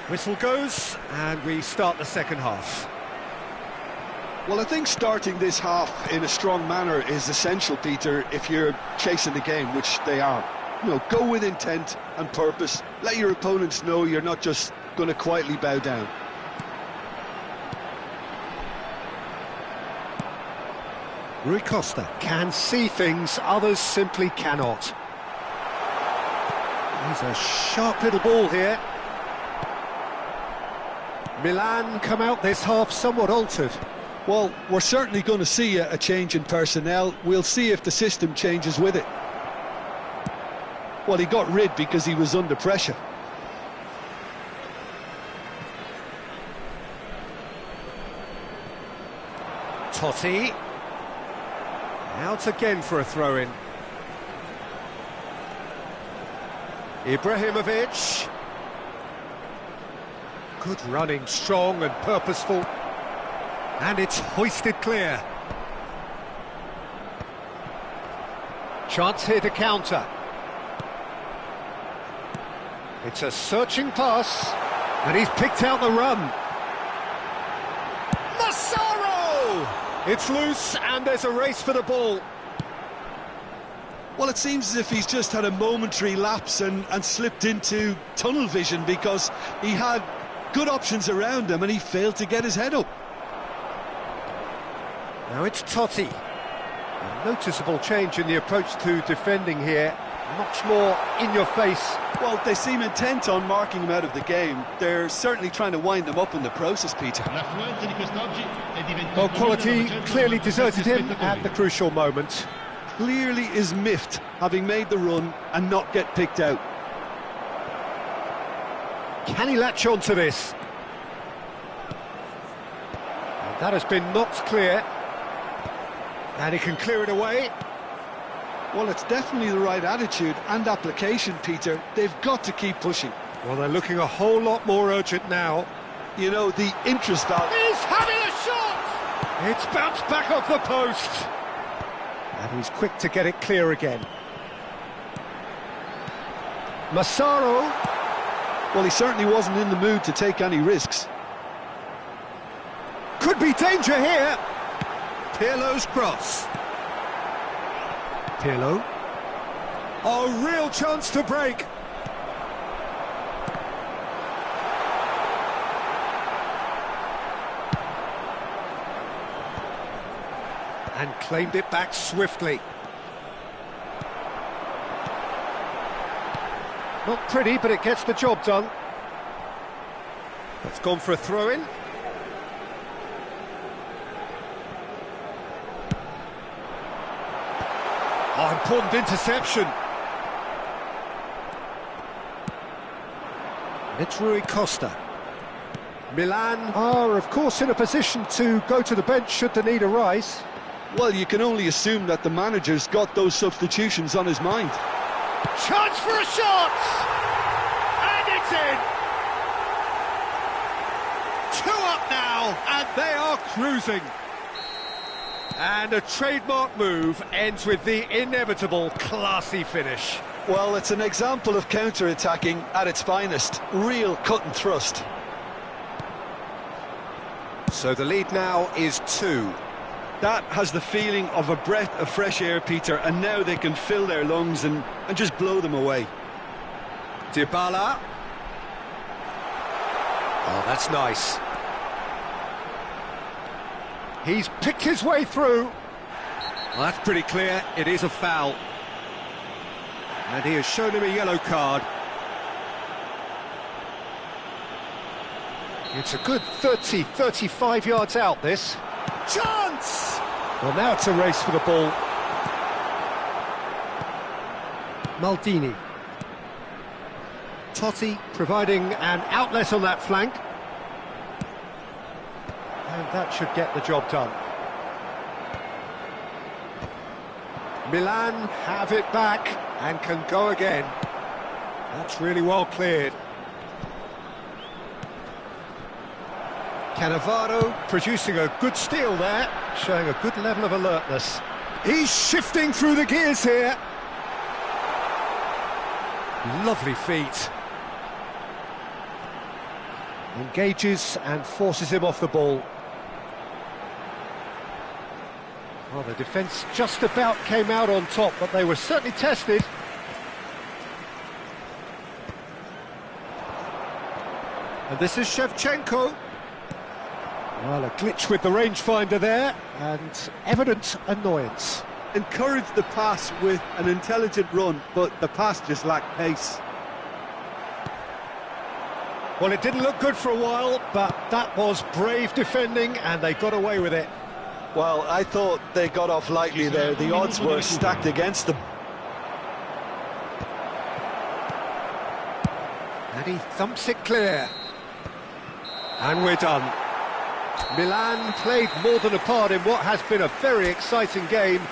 Whistle goes, and we start the second half. Well, I think starting this half in a strong manner is essential, Peter, if you're chasing the game, which they are. You know, go with intent and purpose. Let your opponents know you're not just going to quietly bow down. Rui Costa can see things others simply cannot. He's a sharp little ball here. Milan come out this half somewhat altered. Well, we're certainly going to see a change in personnel. We'll see if the system changes with it. Well, he got rid because he was under pressure. Totti. Out again for a throw-in. Ibrahimovic. Good running, strong and purposeful. And it's hoisted clear. Chance here to counter. It's a searching pass, and he's picked out the run. Massaro! It's loose, and there's a race for the ball. Well, it seems as if he's just had a momentary lapse and slipped into tunnel vision, because he had good options around him and he failed to get his head up. Now it's Totti. A noticeable change in the approach to defending here. Much more in your face. Well, they seem intent on marking him out of the game. They're certainly trying to wind them up in the process, Peter. Well, quality clearly deserted him at the crucial moment. Clearly is miffed, having made the run and not get picked out. Can he latch on to this? And that has been knocked clear. And he can clear it away. Well, it's definitely the right attitude and application, Peter. They've got to keep pushing. Well, they're looking a whole lot more urgent now. You know, the interest value... He's having a shot! It's bounced back off the post. And he's quick to get it clear again. Massaro. Well, he certainly wasn't in the mood to take any risks. Could be danger here. Pirlo's cross. Pirlo. A real chance to break. And claimed it back swiftly. Not pretty, but it gets the job done. It's gone for a throw-in. Oh, important interception. And it's Rui Costa. Milan are, of course, in a position to go to the bench should the need arise. Well, you can only assume that the manager's got those substitutions on his mind. Chance for a shot! And it's in! 2 up now, and they are cruising. And a trademark move ends with the inevitable classy finish. Well, it's an example of counter-attacking at its finest. Real cut and thrust. So the lead now is 2. That has the feeling of a breath of fresh air, Peter, and now they can fill their lungs and just blow them away. Dybala. Oh, that's nice. He's picked his way through. Well, that's pretty clear. It is a foul. And he has shown him a yellow card. It's a good 30, 35 yards out, this. Chance! Well, now it's a race for the ball. Maldini. Totti providing an outlet on that flank. And that should get the job done. Milan have it back and can go again. That's really well cleared. Cannavaro producing a good steal there, showing a good level of alertness. He's shifting through the gears here. Lovely feet. Engages and forces him off the ball. Well, the defence just about came out on top, but they were certainly tested. And this is Shevchenko. Well, a glitch with the rangefinder there, and evident annoyance. Encouraged the pass with an intelligent run, but the pass just lacked pace. Well, it didn't look good for a while, but that was brave defending, and they got away with it. Well, I thought they got off lightly there. The odds were stacked against them. And he thumps it clear. And we're done. Milan played more than a part in what has been a very exciting game.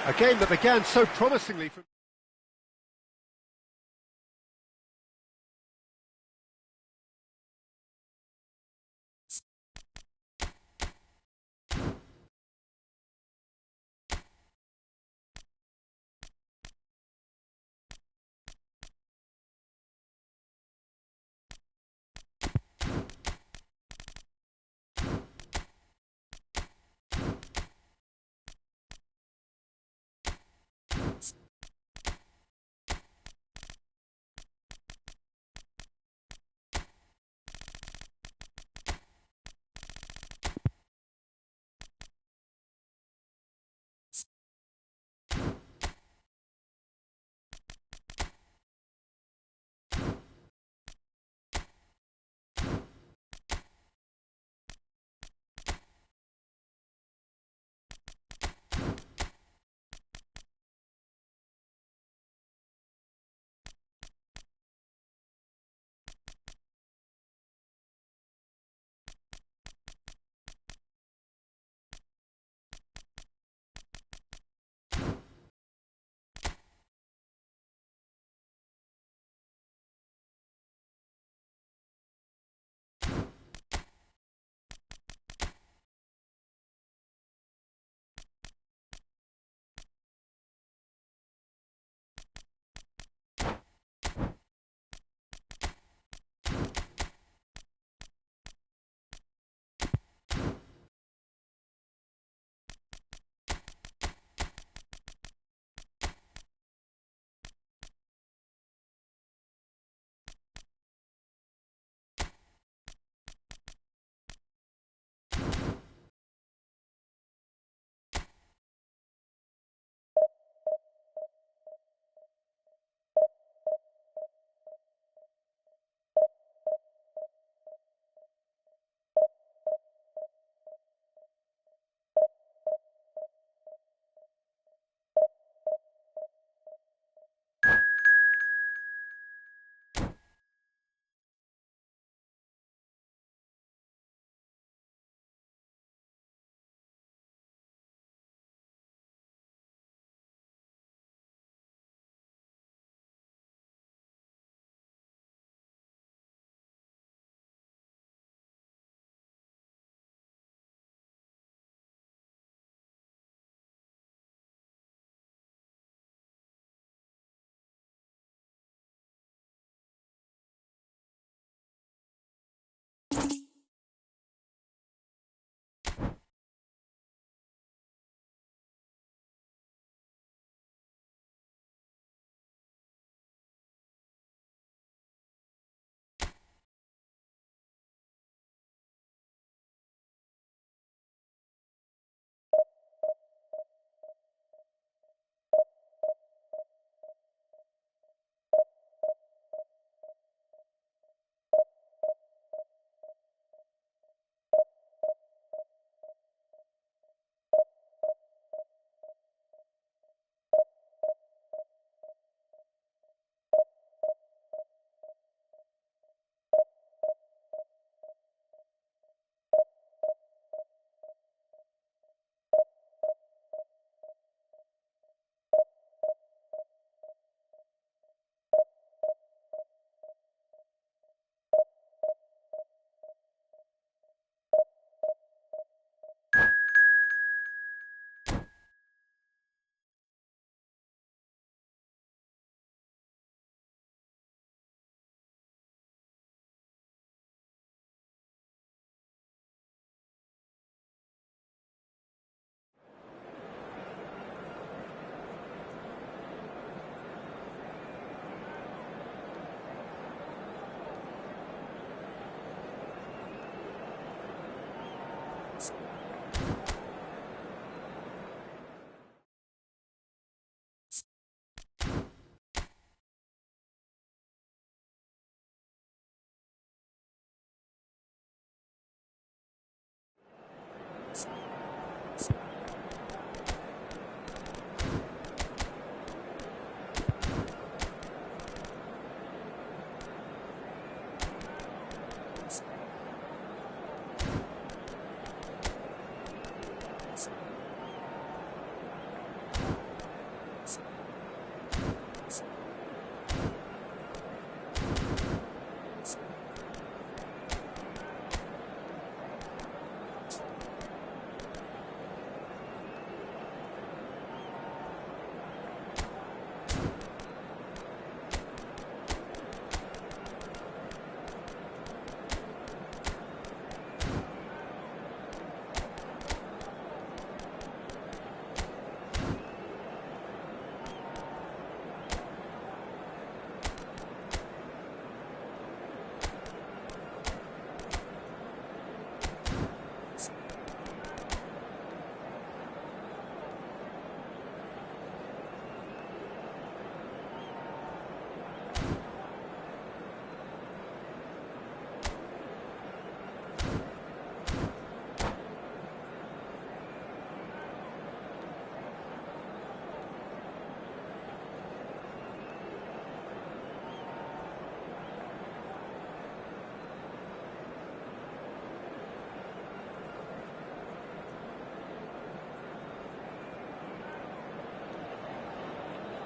A game that began so promisingly from...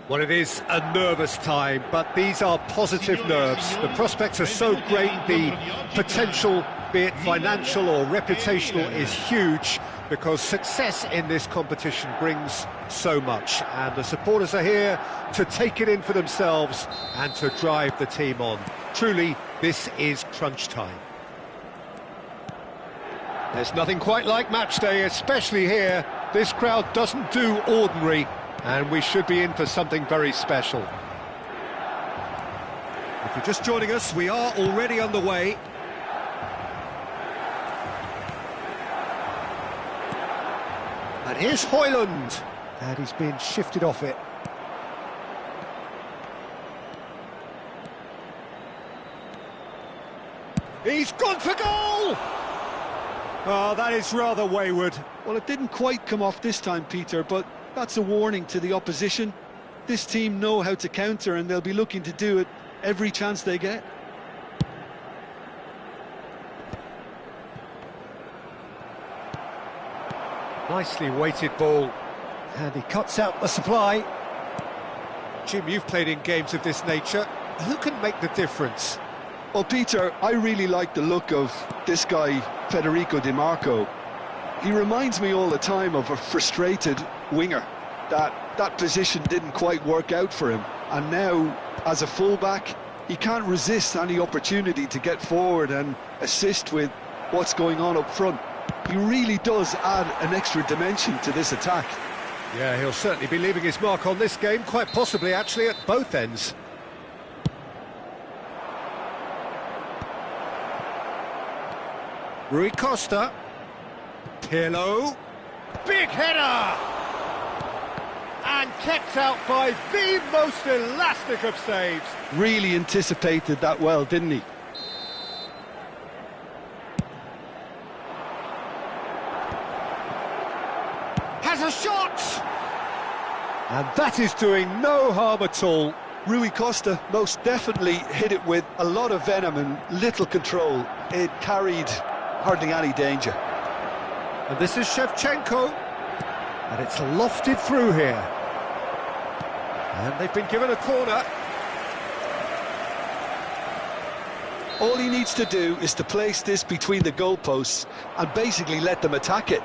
Well, it is a nervous time, but these are positive nerves. The prospects are so great, the potential, be it financial or reputational, is huge, because success in this competition brings so much, and the supporters are here to take it in for themselves and to drive the team on. Truly, this is crunch time. There's nothing quite like match day, especially here. This crowd doesn't do ordinary, and we should be in for something very special. If you're just joining us, we are already underway. And here's Højlund, and he's been shifted off it. He's gone for goal! Oh, that is rather wayward. Well, it didn't quite come off this time, Peter, but that's a warning to the opposition. This team know how to counter, and they'll be looking to do it every chance they get. Nicely weighted ball, and he cuts out the supply. Jim, you've played in games of this nature. Who can make the difference? Well, Peter, I really like the look of this guy, Federico Di Marco. He reminds me all the time of a frustrated winger. That position didn't quite work out for him, and now, as a fullback, he can't resist any opportunity to get forward and assist with what's going on up front. He really does add an extra dimension to this attack. Yeah, he'll certainly be leaving his mark on this game, quite possibly actually at both ends. Rui Costa. Pirlo. Big header! And kept out by the most elastic of saves. Really anticipated that well, didn't he? Has a shot! And that is doing no harm at all. Rui Costa most definitely hit it with a lot of venom and little control. It carried hardly any danger. And this is Shevchenko. And it's lofted through here. And they've been given a corner. All he needs to do is to place this between the goalposts and basically let them attack it.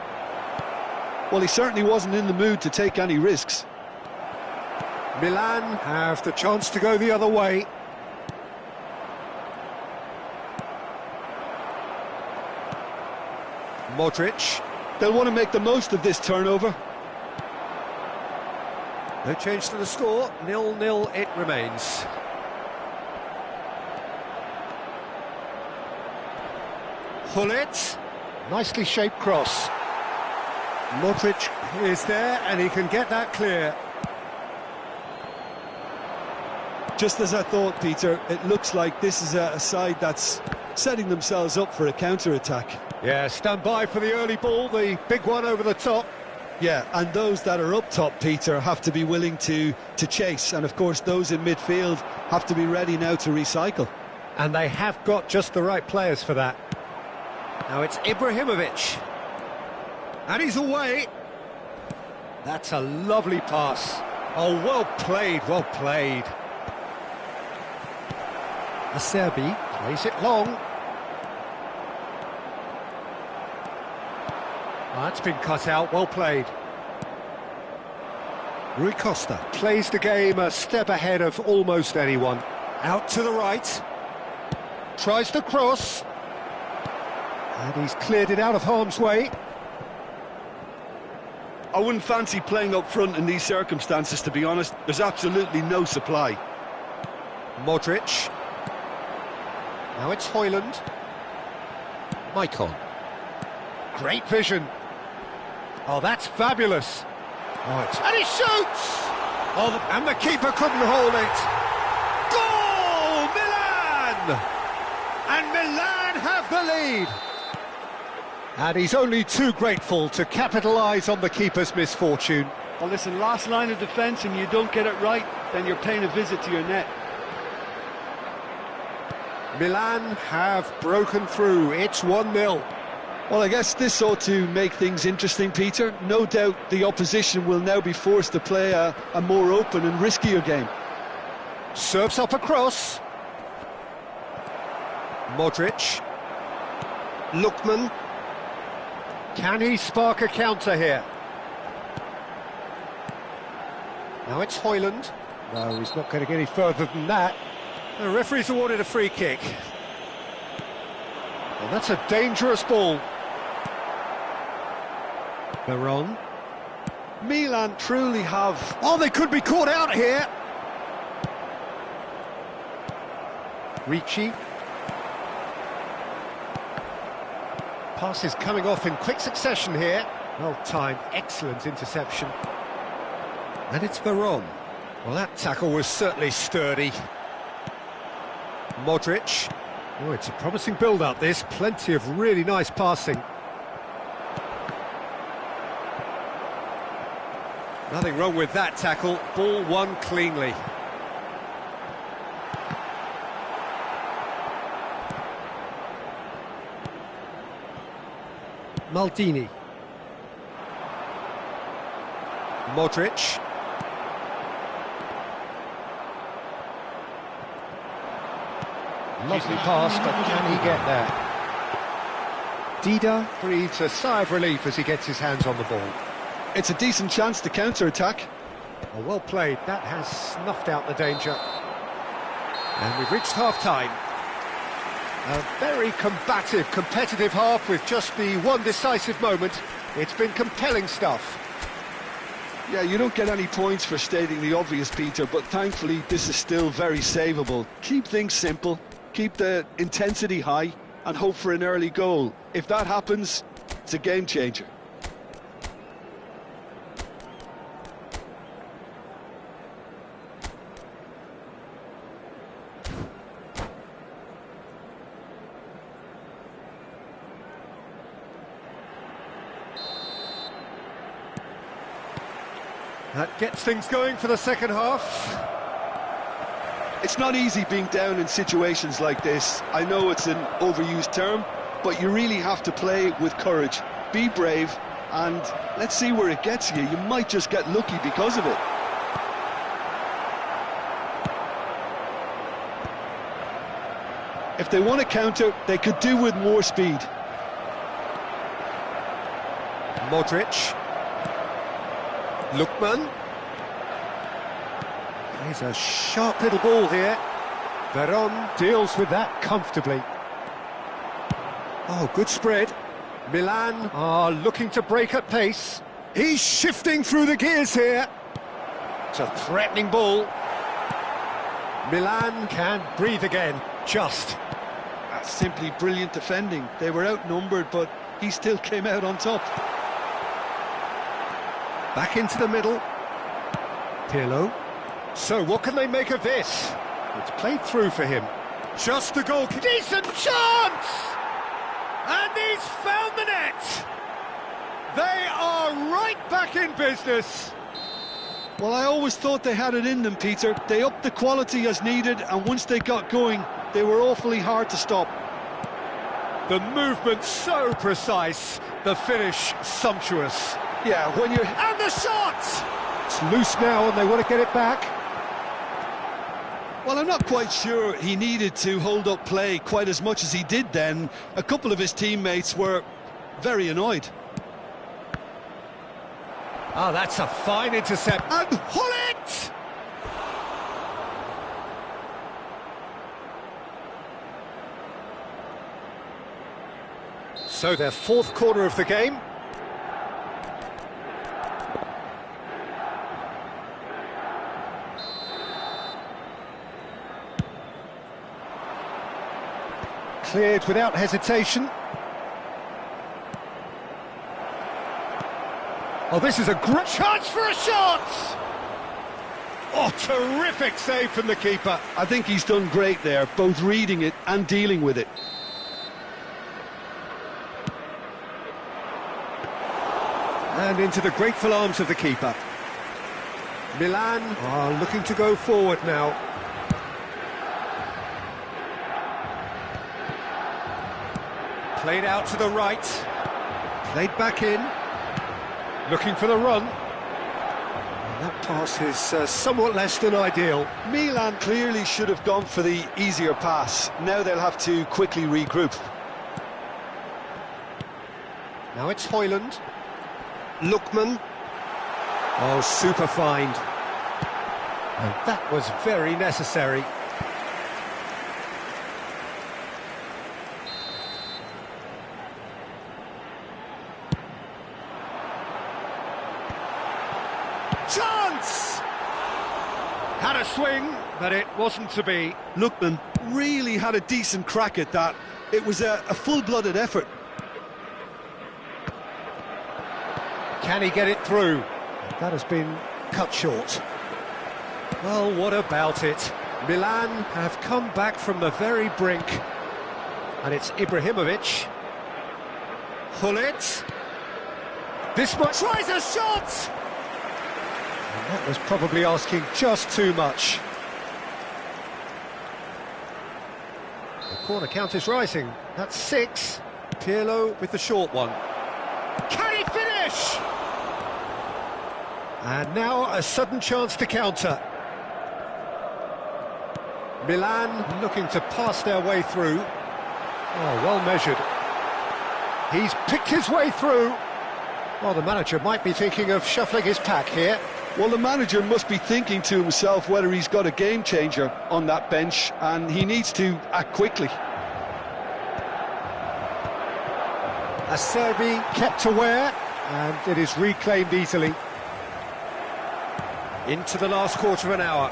Well, he certainly wasn't in the mood to take any risks. Milan have the chance to go the other way. Modric. They'll want to make the most of this turnover. No change to the score, 0-0 it remains. Hullet, nicely shaped cross. Modric is there and he can get that clear. Just as I thought, Peter, it looks like this is a side that's setting themselves up for a counter-attack. Yeah, stand by for the early ball, the big one over the top. Yeah, and those that are up top, Peter, have to be willing to chase. And, of course, those in midfield have to be ready now to recycle. And they have got just the right players for that. Now it's Ibrahimovic. And he's away. That's a lovely pass. Oh, well played, well played. Acerbi plays it long. That's been cut out, well played. Rui Costa plays the game a step ahead of almost anyone. Out to the right. Tries to cross. And he's cleared it out of harm's way. I wouldn't fancy playing up front in these circumstances, to be honest. There's absolutely no supply. Modric. Now it's Højlund. Maicon. Great vision. Oh, that's fabulous. Oh, and he shoots! Oh, and the keeper couldn't hold it. Goal! Milan! And Milan have the lead. And he's only too grateful to capitalise on the keeper's misfortune. Well, listen, last line of defence and you don't get it right, then you're paying a visit to your net. Milan have broken through. It's 1-0. Well, I guess this ought to make things interesting, Peter. No doubt the opposition will now be forced to play a more open and riskier game. Serves up across. Modric. Lookman. Can he spark a counter here? Now it's Højlund. No, he's not going to get any further than that. The referee's awarded a free kick. Well, that's a dangerous ball. Veron. Milan truly have... Oh, they could be caught out here. Ricci. Pass is coming off in quick succession here. Well timed, excellent interception. And it's Veron. Well, that tackle was certainly sturdy. Modric. Oh, it's a promising build-up, this. Plenty of really nice passing. Nothing wrong with that tackle. Ball won cleanly. Maldini. Modric. Lovely pass, but can he get there? Dida breathes a sigh of relief as he gets his hands on the ball. It's a decent chance to counter-attack. Oh, well played. That has snuffed out the danger. And we've reached half-time. A very combative, competitive half with just the one decisive moment. It's been compelling stuff. Yeah, you don't get any points for stating the obvious, Peter, but thankfully this is still very savable. Keep things simple, keep the intensity high, and hope for an early goal. If that happens, it's a game changer. That gets things going for the second half. It's not easy being down in situations like this. I know it's an overused term, but you really have to play with courage. Be brave, and let's see where it gets you. You might just get lucky because of it. If they want to counter, they could do with more speed. Modric. Lookman. He's a sharp little ball here. Veron deals with that comfortably. Oh, good spread. Milan are looking to break at pace. He's shifting through the gears here. It's a threatening ball. Milan can breathe again, just. That's simply brilliant defending. They were outnumbered, but he still came out on top. Back into the middle. Pirlo. So what can they make of this? It's played through for him. Just the goal. Decent chance! And he's found the net! They are right back in business. Well, I always thought they had it in them, Peter. They upped the quality as needed, and once they got going, they were awfully hard to stop. The movement so precise, the finish sumptuous. Yeah, when you're... And the shot! It's loose now and they want to get it back. Well, I'm not quite sure he needed to hold up play quite as much as he did then. A couple of his teammates were very annoyed. Oh, that's a fine intercept. And Hullet! So their fourth corner of the game. Cleared without hesitation. Oh, this is a great chance for a shot! Oh, terrific save from the keeper. I think he's done great there, both reading it and dealing with it. And into the grateful arms of the keeper. Milan are looking to go forward now. Played out to the right. Played back in. Looking for the run. And that pass is somewhat less than ideal. Milan clearly should have gone for the easier pass. Now they'll have to quickly regroup. Now it's Højlund. Lookman. Oh, super find. And that was very necessary. Chance! Had a swing, but it wasn't to be. Lookman really had a decent crack at that. It was a full-blooded effort. Can he get it through? That has been cut short. Well, what about it? Milan have come back from the very brink. And it's Ibrahimovic. Hullet. This one tries a shot! And that was probably asking just too much. The corner count is rising. That's 6. Pirlo with the short one. Can he finish? And now a sudden chance to counter. Milan looking to pass their way through. Oh, well measured. He's picked his way through. Well, the manager might be thinking of shuffling his pack here. Well, the manager must be thinking to himself whether he's got a game changer on that bench, and he needs to act quickly. Acerbi kept aware, and it is reclaimed easily. Into the last quarter of an hour.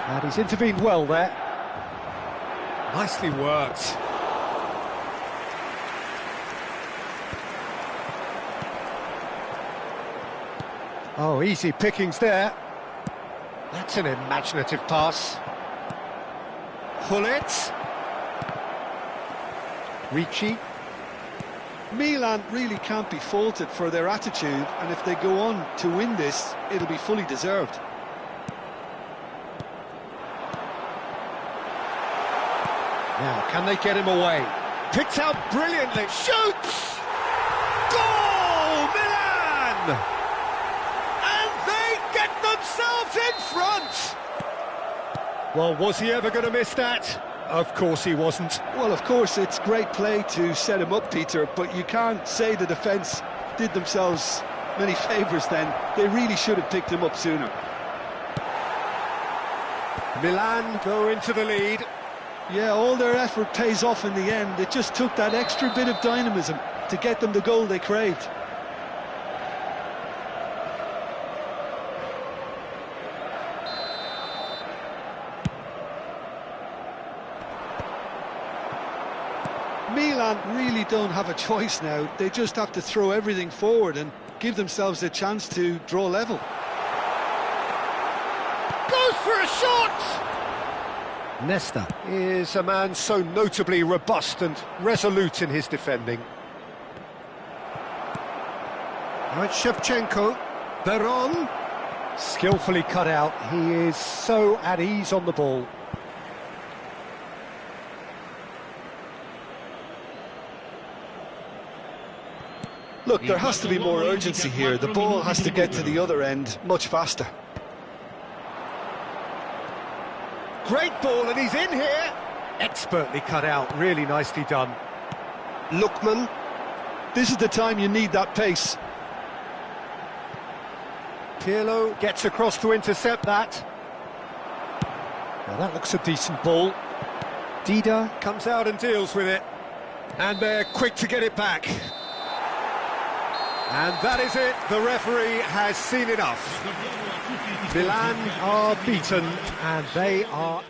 And he's intervened well there. Nicely worked. Oh, easy pickings there. That's an imaginative pass. Hullet. Ricci. Milan really can't be faulted for their attitude, and if they go on to win this, it'll be fully deserved. Now, can they get him away? Picked out brilliantly. Shoots! Goal, Milan! And they get themselves in front! Well, was he ever going to miss that? Of course he wasn't. Well, of course, it's great play to set him up, Peter, but you can't say the defence did themselves many favours then. They really should have picked him up sooner. Milan go into the lead. Yeah, all their effort pays off in the end. It just took that extra bit of dynamism to get them the goal they craved. Milan really don't have a choice now. They just have to throw everything forward and give themselves a chance to draw level. Goes for a shot! Nesta is a man so notably robust and resolute in his defending. Now it's Shevchenko. Veron. Skillfully cut out. He is so at ease on the ball. Look, there has to be more urgency here. The ball has to get to the other end much faster. Great ball, and he's in here. Expertly cut out, really nicely done. Lookman. This is the time you need that pace. Pirlo gets across to intercept that. Now that looks a decent ball. Dida comes out and deals with it. And they're quick to get it back. And that is it, the referee has seen enough. Milan are beaten and they are out.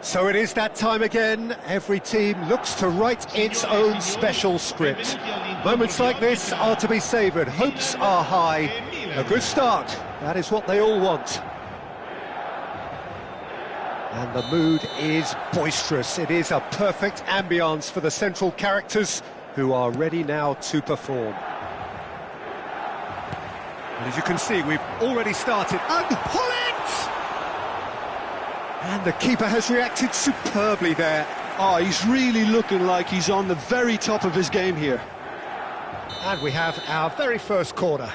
So it is that time again. Every team looks to write its own special script. Moments like this are to be savoured. Hopes are high. A good start. That is what they all want. And the mood is boisterous. It is a perfect ambience for the central characters who are ready now to perform. And as you can see, we've already started. And pull it! And the keeper has reacted superbly there. Oh, he's really looking like he's on the very top of his game here. And we have our very first corner.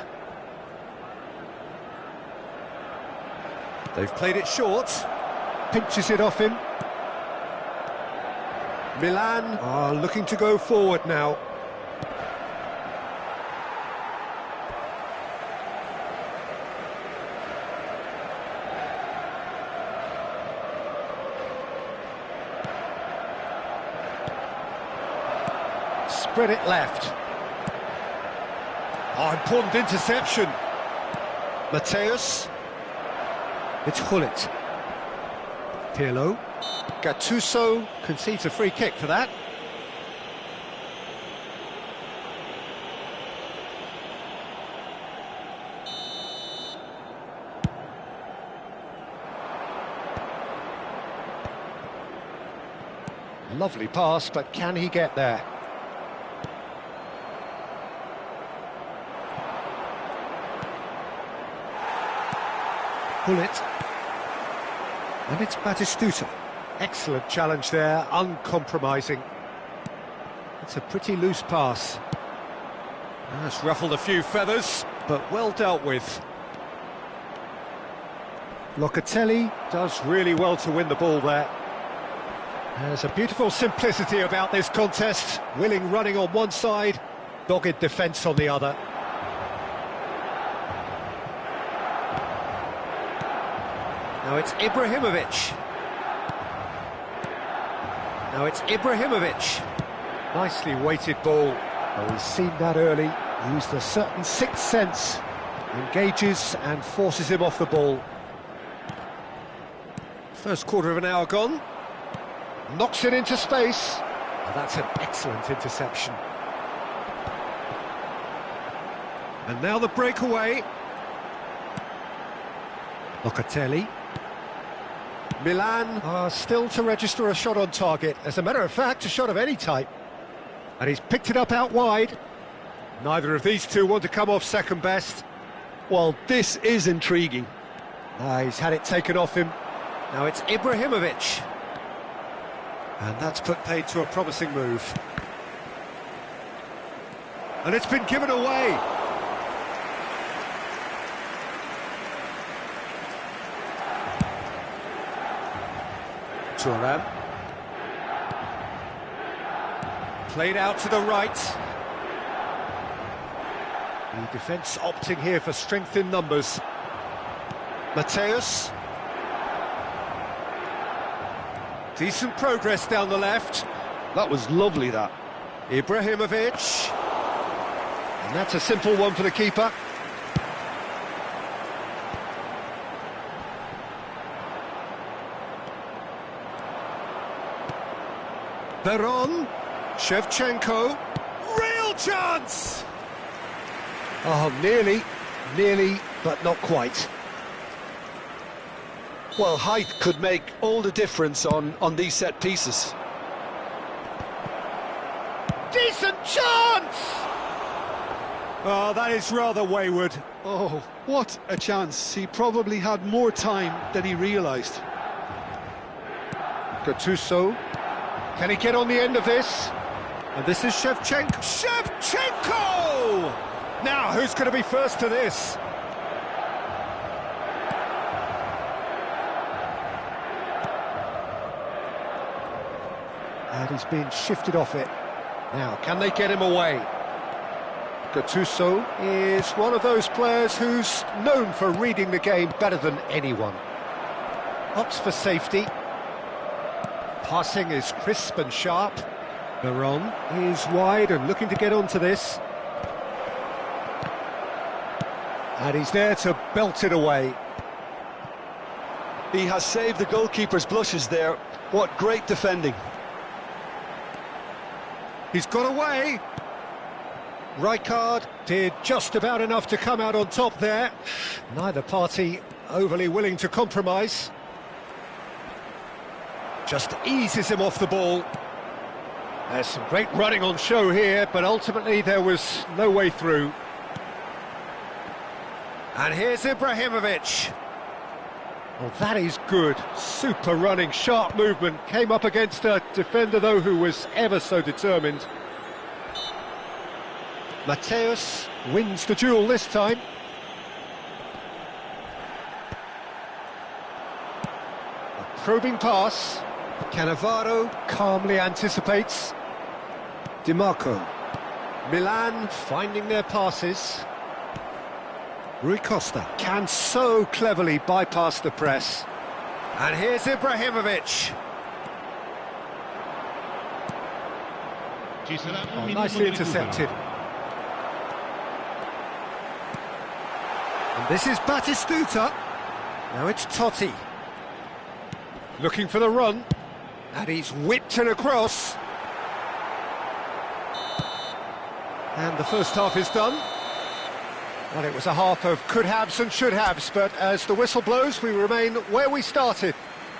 They've played it short. Pinches it off him. Milan are looking to go forward now. Spread it left. Oh, important interception. Mateus. It's Hullet. Pirlo. Gattuso concedes a free kick for that. Lovely pass, but can he get there? Hullet. And it's Batistuta. Excellent challenge there, uncompromising. It's a pretty loose pass. That's ruffled a few feathers, but well dealt with. Locatelli does really well to win the ball there. There's a beautiful simplicity about this contest. Willing running on one side, dogged defence on the other. Now it's Ibrahimovic. Now it's Ibrahimovic. Nicely weighted ball. Well, we've seen that early. Used a certain sixth sense. Engages and forces him off the ball. First quarter of an hour gone. Knocks it into space. Well, that's an excellent interception. And now the breakaway. Locatelli. Milan are still to register a shot on target. As a matter of fact, a shot of any type. And he's picked it up out wide. Neither of these two want to come off second best. Well, this is intriguing. He's had it taken off him. Now it's Ibrahimovic. And that's put paid to a promising move. And it's been given away. Turan. Played out to the right. The defence opting here for strength in numbers. Mateus. Decent progress down the left. That was lovely, that. Ibrahimovic. And that's a simple one for the keeper. Veron, Shevchenko, real chance! Oh, nearly, but not quite. Well, height could make all the difference on these set pieces. Decent chance! Oh, that is rather wayward. Oh, what a chance. He probably had more time than he realised. Gattuso. Can he get on the end of this? And this is Shevchenko. Shevchenko! Now, who's going to be first to this? And he's been shifted off it. Now, can they get him away? Gattuso is one of those players who's known for reading the game better than anyone. Opts for safety. Passing is crisp and sharp. Veron is wide and looking to get onto this. And he's there to belt it away. He has saved the goalkeeper's blushes there. What great defending. He's got away. Rijkaard did just about enough to come out on top there. Neither party overly willing to compromise. Just eases him off the ball. There's some great running on show here, but ultimately there was no way through. And here's Ibrahimovic. Well, that is good. Super running, sharp movement. Came up against a defender, though, who was ever so determined. Mateus wins the duel this time. A probing pass. Cannavaro calmly anticipates. Di Marco. Milan finding their passes. Rui Costa can so cleverly bypass the press. And here's Ibrahimovic. Nicely intercepted. And this is Batistuta. Now it's Totti. Looking for the run. And he's whipped it across. And the first half is done. Well, it was a half of could-haves and should-haves, but as the whistle blows, we remain where we started.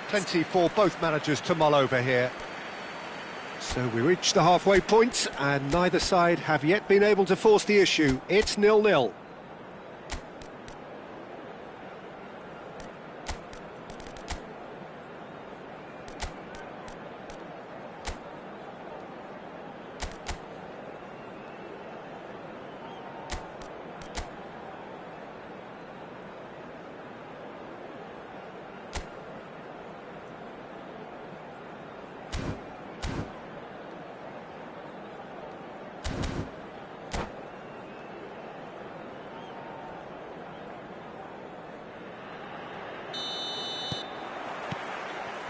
Plenty for both managers to mull over here. So we reach the halfway point, and neither side have yet been able to force the issue. It's 0-0.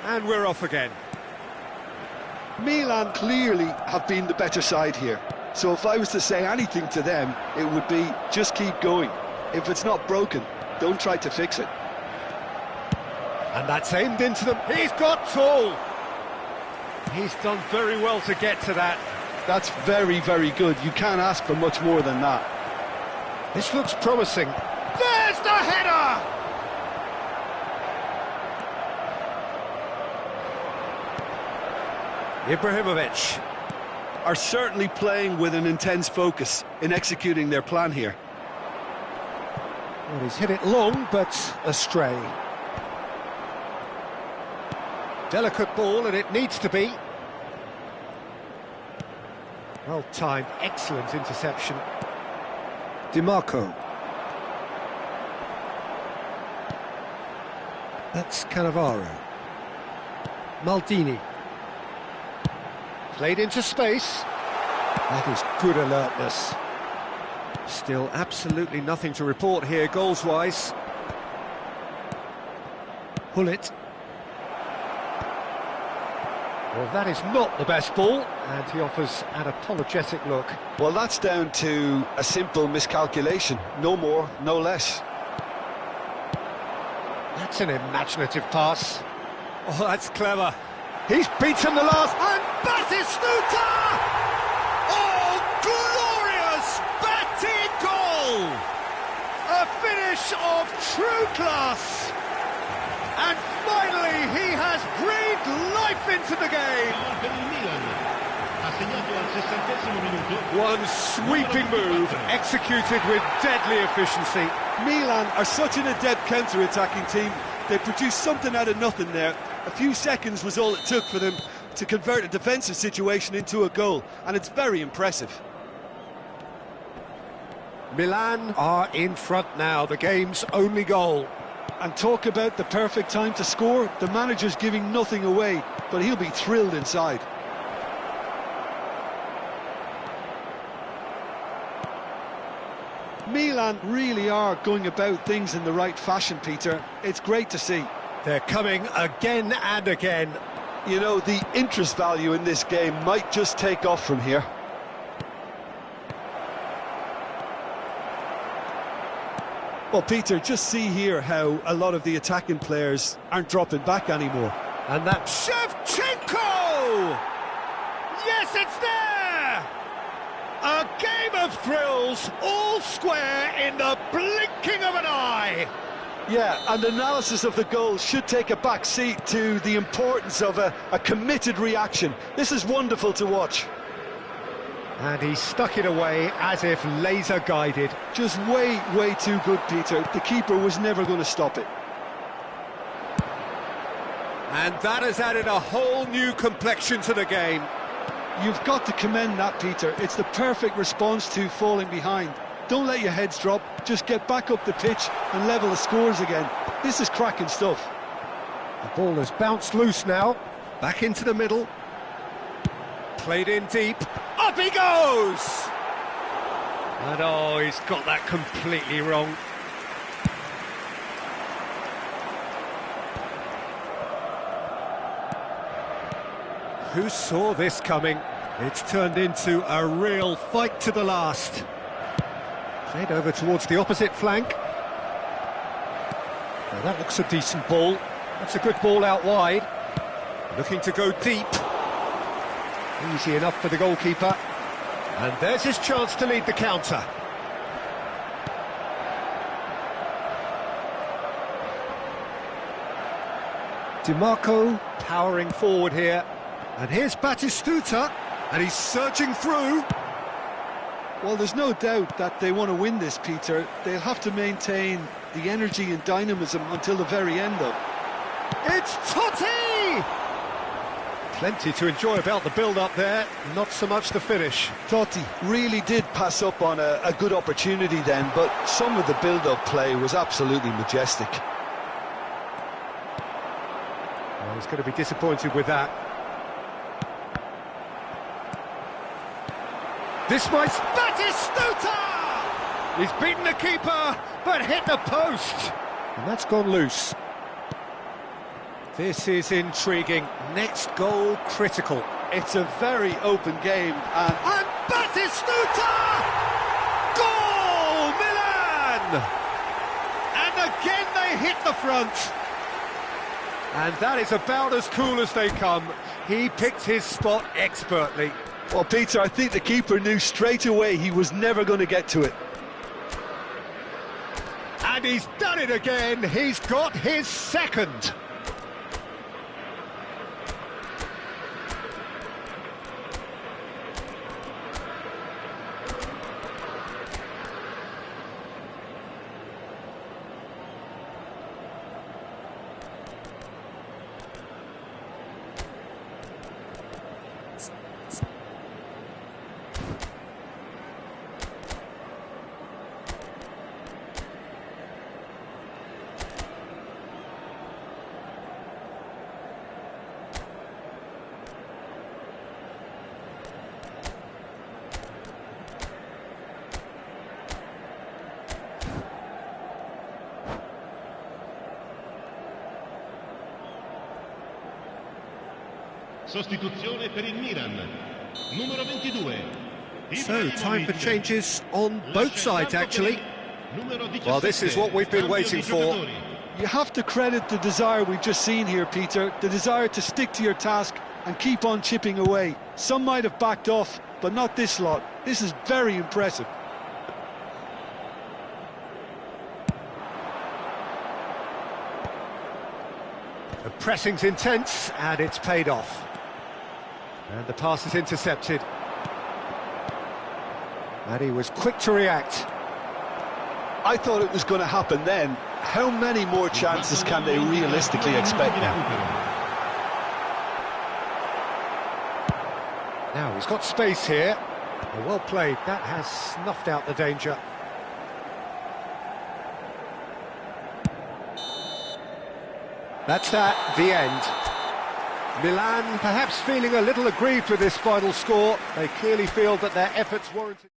And we're off again. Milan clearly have been the better side here. So if I was to say anything to them, it would be just keep going. If it's not broken, don't try to fix it. And that's aimed into them. He's got tall. He's done very well to get to that. That's very, very good. You can't ask for much more than that. This looks promising. There's the header! Ibrahimovic are certainly playing with an intense focus in executing their plan here. Well, he's hit it long, but astray. Delicate ball, and it needs to be. Well timed, excellent interception. Di Marco. That's Cannavaro. Maldini. Played into space. That is good alertness. Still absolutely nothing to report here, goals-wise. Hullet. Well, that is not the best ball, and he offers an apologetic look. Well, that's down to a simple miscalculation. No more, no less. That's an imaginative pass. Oh, that's clever. He's beaten the last, and Batistuta! Oh, glorious Bati goal! A finish of true class! And finally, he has breathed life into the game! One sweeping move, executed with deadly efficiency. Milan are such an adept counter-attacking team. They produced something out of nothing there. A few seconds was all it took for them to convert a defensive situation into a goal, and it's very impressive. Milan are in front now, the game's only goal. And talk about the perfect time to score. The manager's giving nothing away, but he'll be thrilled inside. Milan really are going about things in the right fashion, Peter. It's great to see. They're coming again and again. You know, the interest value in this game might just take off from here. Well, Peter, just see here how a lot of the attacking players aren't dropping back anymore. And that Shevchenko! Yes, it's there! A game of thrills, all square in the blinking of an eye. Yeah, and analysis of the goal should take a back seat to the importance of a committed reaction. This is wonderful to watch. And he stuck it away as if laser guided. Just way, way too good, Peter. The keeper was never going to stop it. And that has added a whole new complexion to the game. You've got to commend that, Peter. It's the perfect response to falling behind. Don't let your heads drop, just get back up the pitch and level the scores again. This is cracking stuff. The ball has bounced loose now, back into the middle. Played in deep, up he goes! And oh, he's got that completely wrong. Who saw this coming? It's turned into a real fight to the last. Played over towards the opposite flank. Now that looks a decent ball. That's a good ball out wide. Looking to go deep. Easy enough for the goalkeeper. And there's his chance to lead the counter. DiMarco powering forward here. And here's Batistuta, and he's surging through. Well, there's no doubt that they want to win this, Peter. They'll have to maintain the energy and dynamism until the very end, though. It's Totti! Plenty to enjoy about the build-up there, not so much the finish. Totti really did pass up on a good opportunity then, but some of the build-up play was absolutely majestic. Well, he's going to be disappointed with that. This might... Batistuta! He's beaten the keeper, but hit the post. And that's gone loose. This is intriguing. Next goal critical. It's a very open game, and Batistuta! Goal, Milan! And again they hit the front. And that is about as cool as they come. He picked his spot expertly. Well, Peter, I think the keeper knew straight away he was never going to get to it. And he's done it again. He's got his second. Sostituzione per il Milan. Numero 22. So, time for changes on both sides, actually. Well, this is what we've been waiting for. You have to credit the desire we've just seen here, Peter. The desire to stick to your task and keep on chipping away. Some might have backed off, but not this lot. This is very impressive. The pressing's intense, and it's paid off. And the pass is intercepted. And he was quick to react. I thought it was going to happen then. How many more chances can they realistically expect now? Now, he's got space here. Well played. That has snuffed out the danger. That's that, the end. Milan perhaps feeling a little aggrieved with this final score. They clearly feel that their efforts warranted.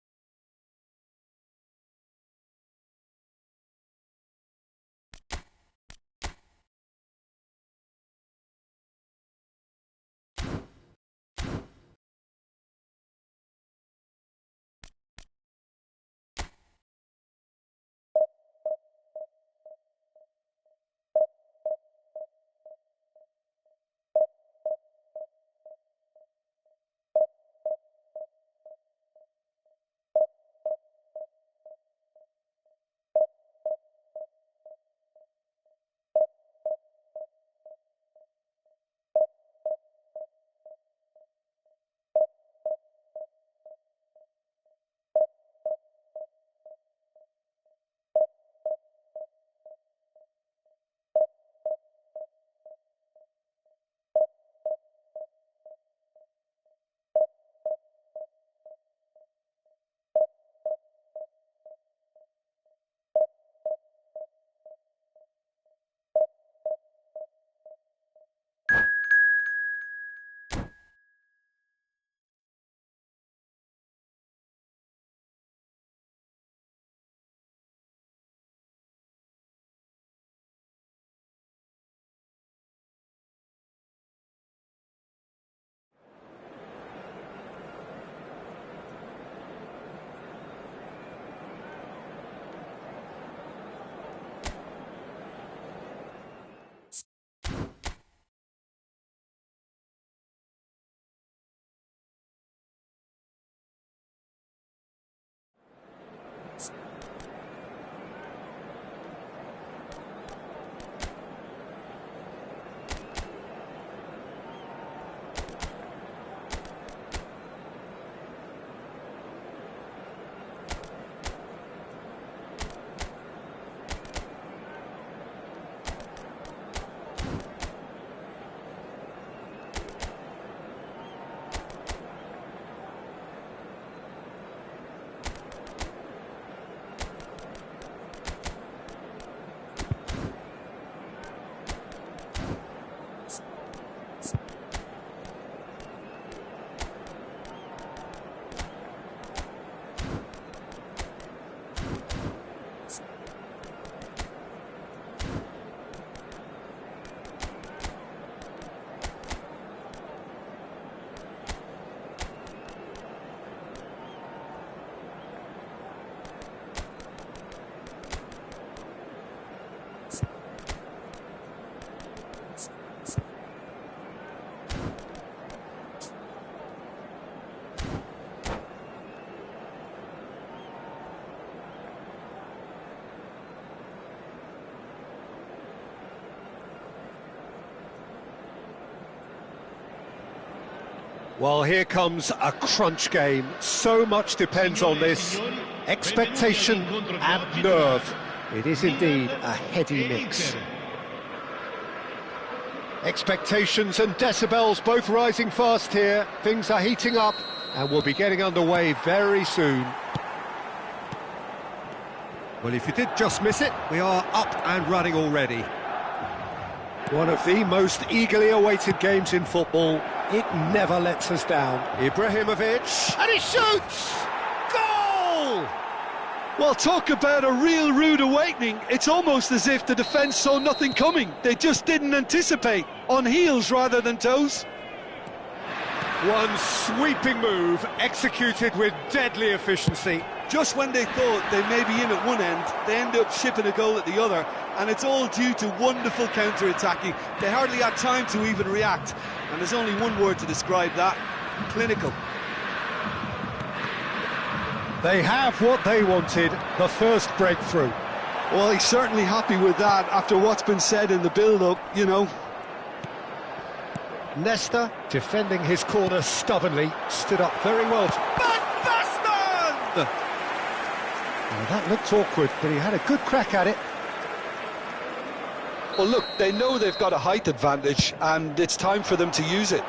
Well, here comes a crunch game. So much depends on this. Expectation and nerve. It is indeed a heady mix. Expectations and decibels both rising fast here. Things are heating up and we'll be getting underway very soon. Well, if you did just miss it, we are up and running already. One of the most eagerly awaited games in football. It never lets us down. Ibrahimovic, and he shoots! Goal! Well, talk about a real rude awakening. It's almost as if the defence saw nothing coming. They just didn't anticipate. On heels rather than toes. One sweeping move, executed with deadly efficiency. Just when they thought they may be in at one end, they end up shipping a goal at the other, and it's all due to wonderful counter-attacking. They hardly had time to even react, and there's only one word to describe that: clinical. They have what they wanted, the first breakthrough. Well, he's certainly happy with that after what's been said in the build-up, you know. Nesta, defending his corner stubbornly, stood up very well. Van Basten! Well, that looked awkward, but he had a good crack at it. Well, look, they know they've got a height advantage, and it's time for them to use it.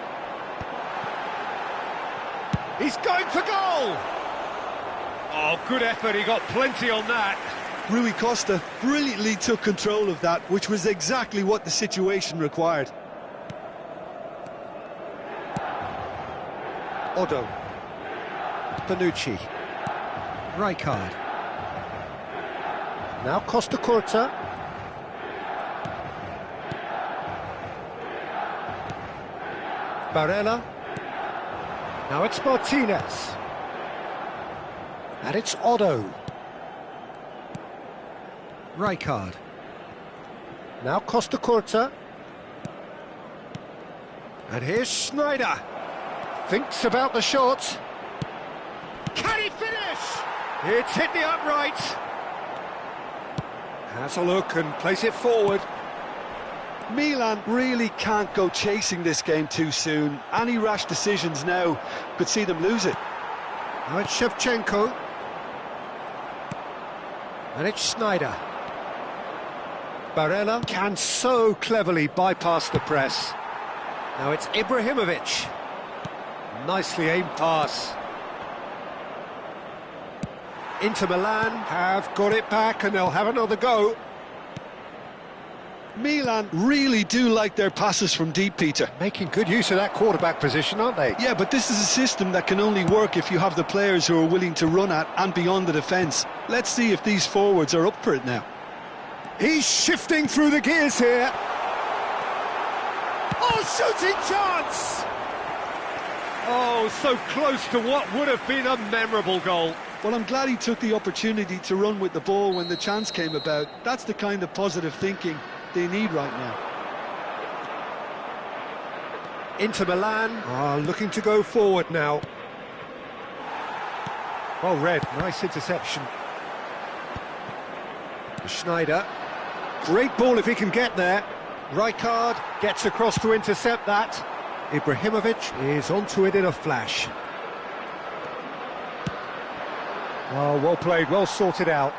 He's going for goal! Oh, good effort, he got plenty on that. Rui Costa brilliantly took control of that, which was exactly what the situation required. Odo, Bonucci, Rijkaard, now Costa Curta, Barella, now it's Martinez, and it's Odo, Rijkaard, now Costa Curta, and here's Schneider. Thinks about the shot. Can he finish? It's hit the upright. Has a look and plays it forward. Milan really can't go chasing this game too soon. Any rash decisions now could see them lose it. Now it's Shevchenko. And it's Schneider. Barella can so cleverly bypass the press. Now it's Ibrahimovic. Nicely aimed pass. Inter Milan have got it back and they'll have another go. Milan really do like their passes from deep, Peter. Making good use of that quarterback position, aren't they? Yeah, but this is a system that can only work if you have the players who are willing to run at and beyond the defence. Let's see if these forwards are up for it now. He's shifting through the gears here. Oh, shooting chance! Oh, so close to what would have been a memorable goal. Well, I'm glad he took the opportunity to run with the ball when the chance came about. That's the kind of positive thinking they need right now. Inter Milan are looking to go forward now. Well read, nice interception. Schneider, great ball if he can get there. Rijkaard gets across to intercept that. Ibrahimovic is onto it in a flash. Oh, well played, well sorted out.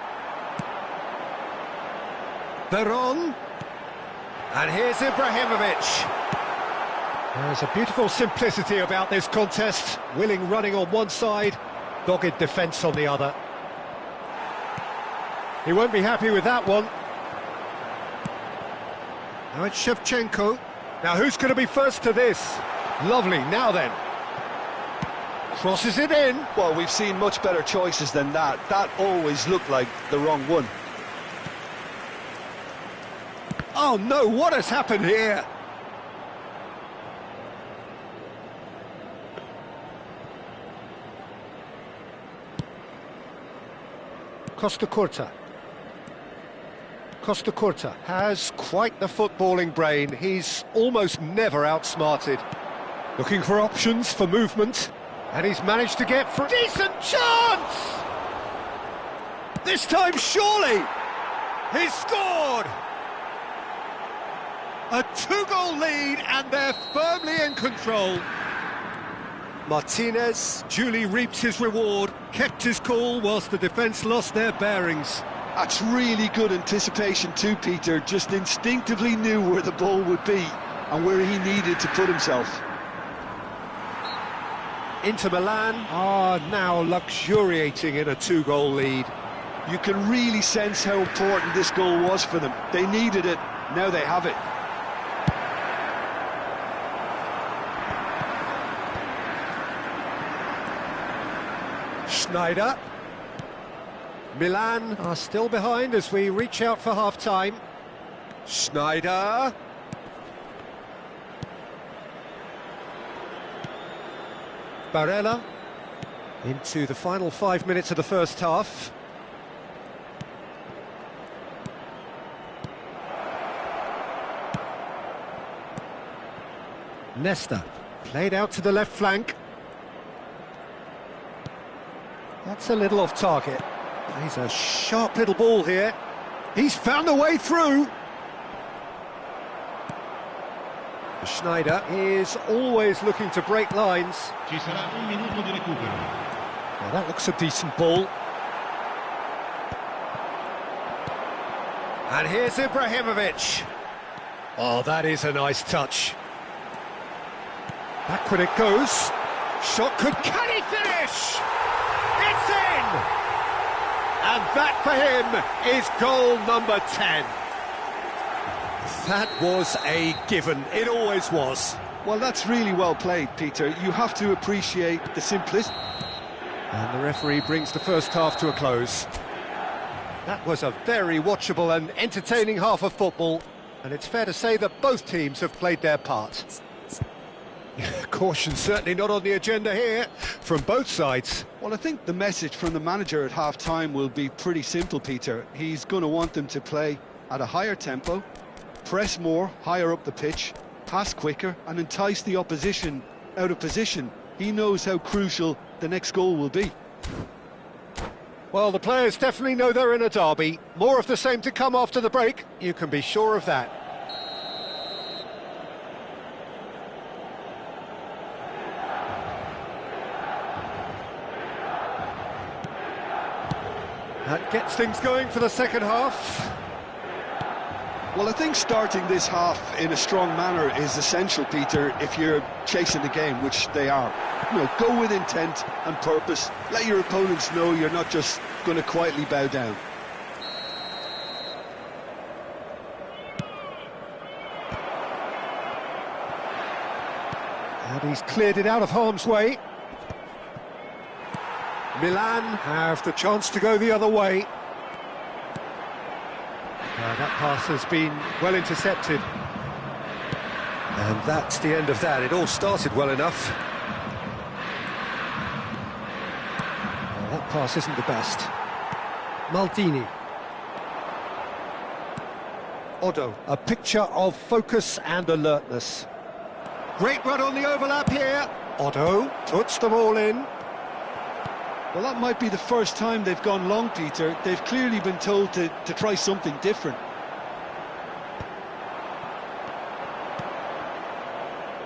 Veron. And here's Ibrahimovic. There's a beautiful simplicity about this contest. Willing running on one side, dogged defence on the other. He won't be happy with that one. Now it's Shevchenko. Now who's going to be first to this? Lovely, now then. Crosses it in. Well, we've seen much better choices than that. That always looked like the wrong one. Oh no, what has happened here? Costa Curta. Costa Curta has quite the footballing brain. He's almost never outsmarted. Looking for options for movement. And he's managed to get for decent chance! This time, surely! He's scored! A 2-goal lead, and they're firmly in control. Martinez duly reaped his reward, kept his cool whilst the defence lost their bearings. That's really good anticipation too, Peter. Just instinctively knew where the ball would be and where he needed to put himself. Inter Milan are now luxuriating in a 2-goal lead. You can really sense how important this goal was for them. They needed it, now they have it. Schneider. Milan are still behind as we reach out for half-time. Schneider. Barella into the final 5 minutes of the first half. Nesta played out to the left flank. That's a little off target. He's a sharp little ball here. He's found a way through. Schneider is always looking to break lines. Ci sarà un minuto di recupero. Well, that looks a decent ball. And here's Ibrahimovic. Oh, that is a nice touch. Backward it goes. Shot could... Can he finish? It's in! And that for him is goal number 10. That was a given. It always was. Well, that's really well played, Peter. You have to appreciate the simplicity. And the referee brings the first half to a close. That was a very watchable and entertaining half of football. And it's fair to say that both teams have played their part. Caution certainly not on the agenda here from both sides. Well, I think the message from the manager at half-time will be pretty simple, Peter. He's going to want them to play at a higher tempo, press more, higher up the pitch, pass quicker and entice the opposition out of position. He knows how crucial the next goal will be. Well, the players definitely know they're in a derby. More of the same to come after the break, you can be sure of that. That gets things going for the second half. Well, I think starting this half in a strong manner is essential, Peter, if you're chasing the game, which they are. You know, go with intent and purpose. Let your opponents know you're not just going to quietly bow down. And he's cleared it out of harm's way. Milan have the chance to go the other way. That pass has been well intercepted. And that's the end of that. It all started well enough. Well, that pass isn't the best. Maldini. Odo, a picture of focus and alertness. Great run on the overlap here. Odo puts them all in. Well, that might be the first time they've gone long, Peter. They've clearly been told to try something different.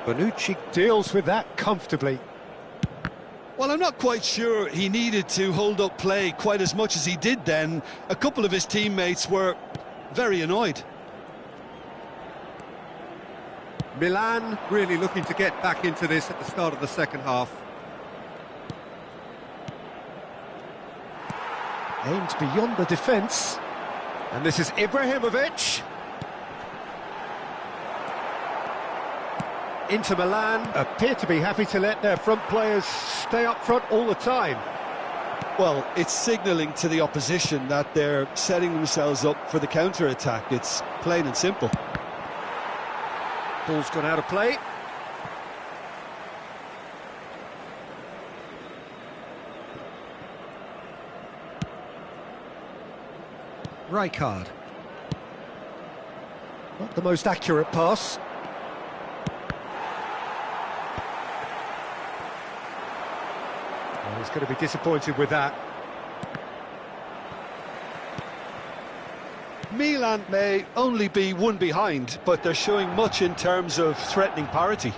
Bonucci deals with that comfortably. Well, I'm not quite sure he needed to hold up play quite as much as he did then. A couple of his teammates were very annoyed. Milan really looking to get back into this at the start of the second half. Aimed beyond the defence. And this is Ibrahimovic. Inter Milan appear to be happy to let their front players stay up front all the time. Well, it's signalling to the opposition that they're setting themselves up for the counter-attack. It's plain and simple. Ball's gone out of play. Rijkaard. Not the most accurate pass. Well, he's going to be disappointed with that. Milan may only be one behind, but they're showing much in terms of threatening parity.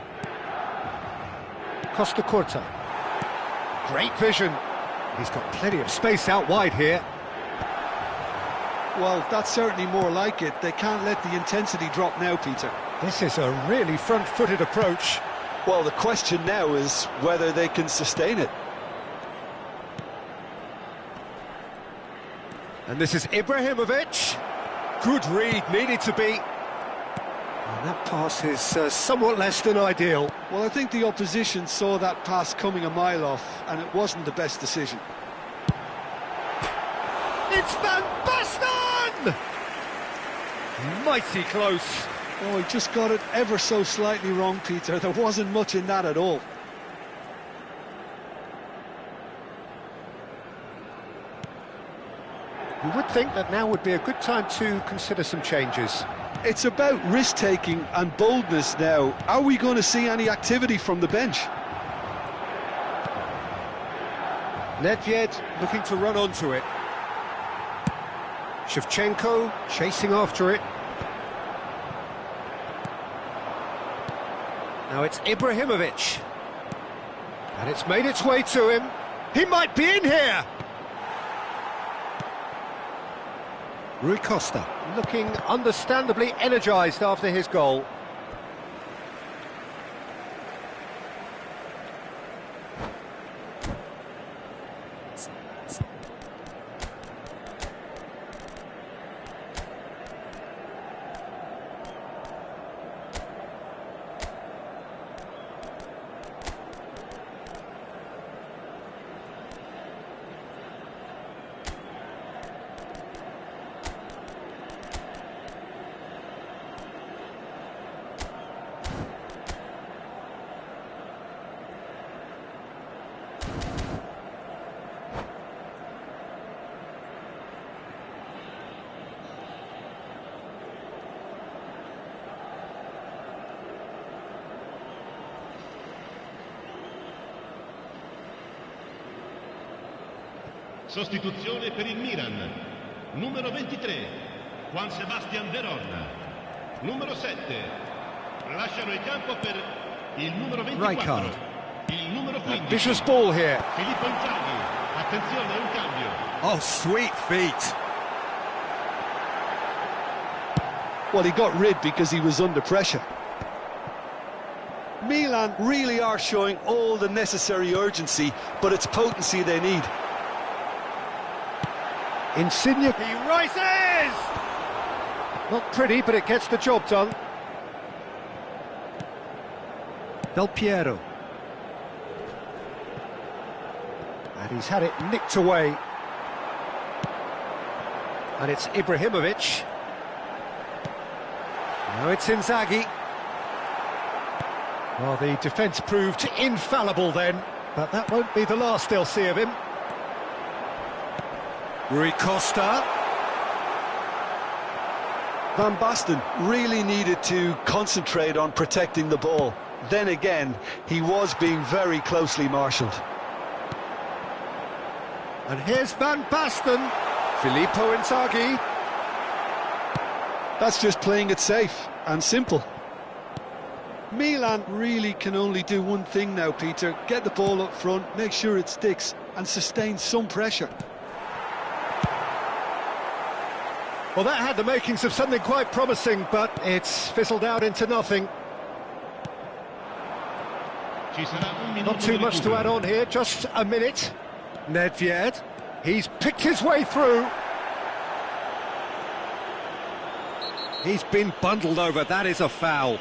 Costa Curta. Great vision. He's got plenty of space out wide here. Well, that's certainly more like it. They can't let the intensity drop now, Peter. This is a really front-footed approach. Well, the question now is whether they can sustain it. And this is Ibrahimovic. Good read, needed to be. And that pass is somewhat less than ideal. Well, I think the opposition saw that pass coming a mile off, and it wasn't the best decision. It's Van Basten! Mighty close. Oh, he just got it ever so slightly wrong, Peter. There wasn't much in that at all. You would think that now would be a good time to consider some changes. It's about risk-taking and boldness now. Are we going to see any activity from the bench? Nedved looking to run onto it. Shevchenko chasing after it. Now it's Ibrahimovic. And it's made its way to him. He might be in here! Rui Costa looking understandably energised after his goal. Sostituzione per il Milan. Numero 23, Juan Sebastian Veron. Numero 7, lasciano il campo per il numero 24, il numero 15. Vicious ball here. Filippo Inzaghi. Attenzione, un cambio. Oh, sweet feet. Well, he got rid because he was under pressure. Milan really are showing all the necessary urgency, but it's potency they need. Insigne, he rises! Not pretty, but it gets the job done. Del Piero. And he's had it nicked away. And it's Ibrahimovic. Now it's Inzaghi. Well, the defence proved infallible then, but that won't be the last they'll see of him. Rui Costa. Van Basten really needed to concentrate on protecting the ball. Then again, he was being very closely marshalled. And here's Van Basten. Filippo Inzaghi. That's just playing it safe and simple. Milan really can only do one thing now, Peter. Get the ball up front, make sure it sticks, and sustain some pressure. Well, that had the makings of something quite promising, but it's fizzled out into nothing. Not too much to add on here, just a minute. Nedved, he's picked his way through. He's been bundled over, that is a foul.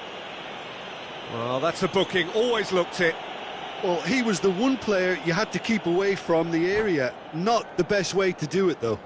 Well, that's a booking, always looked it. Well, he was the one player you had to keep away from the area. Not the best way to do it, though.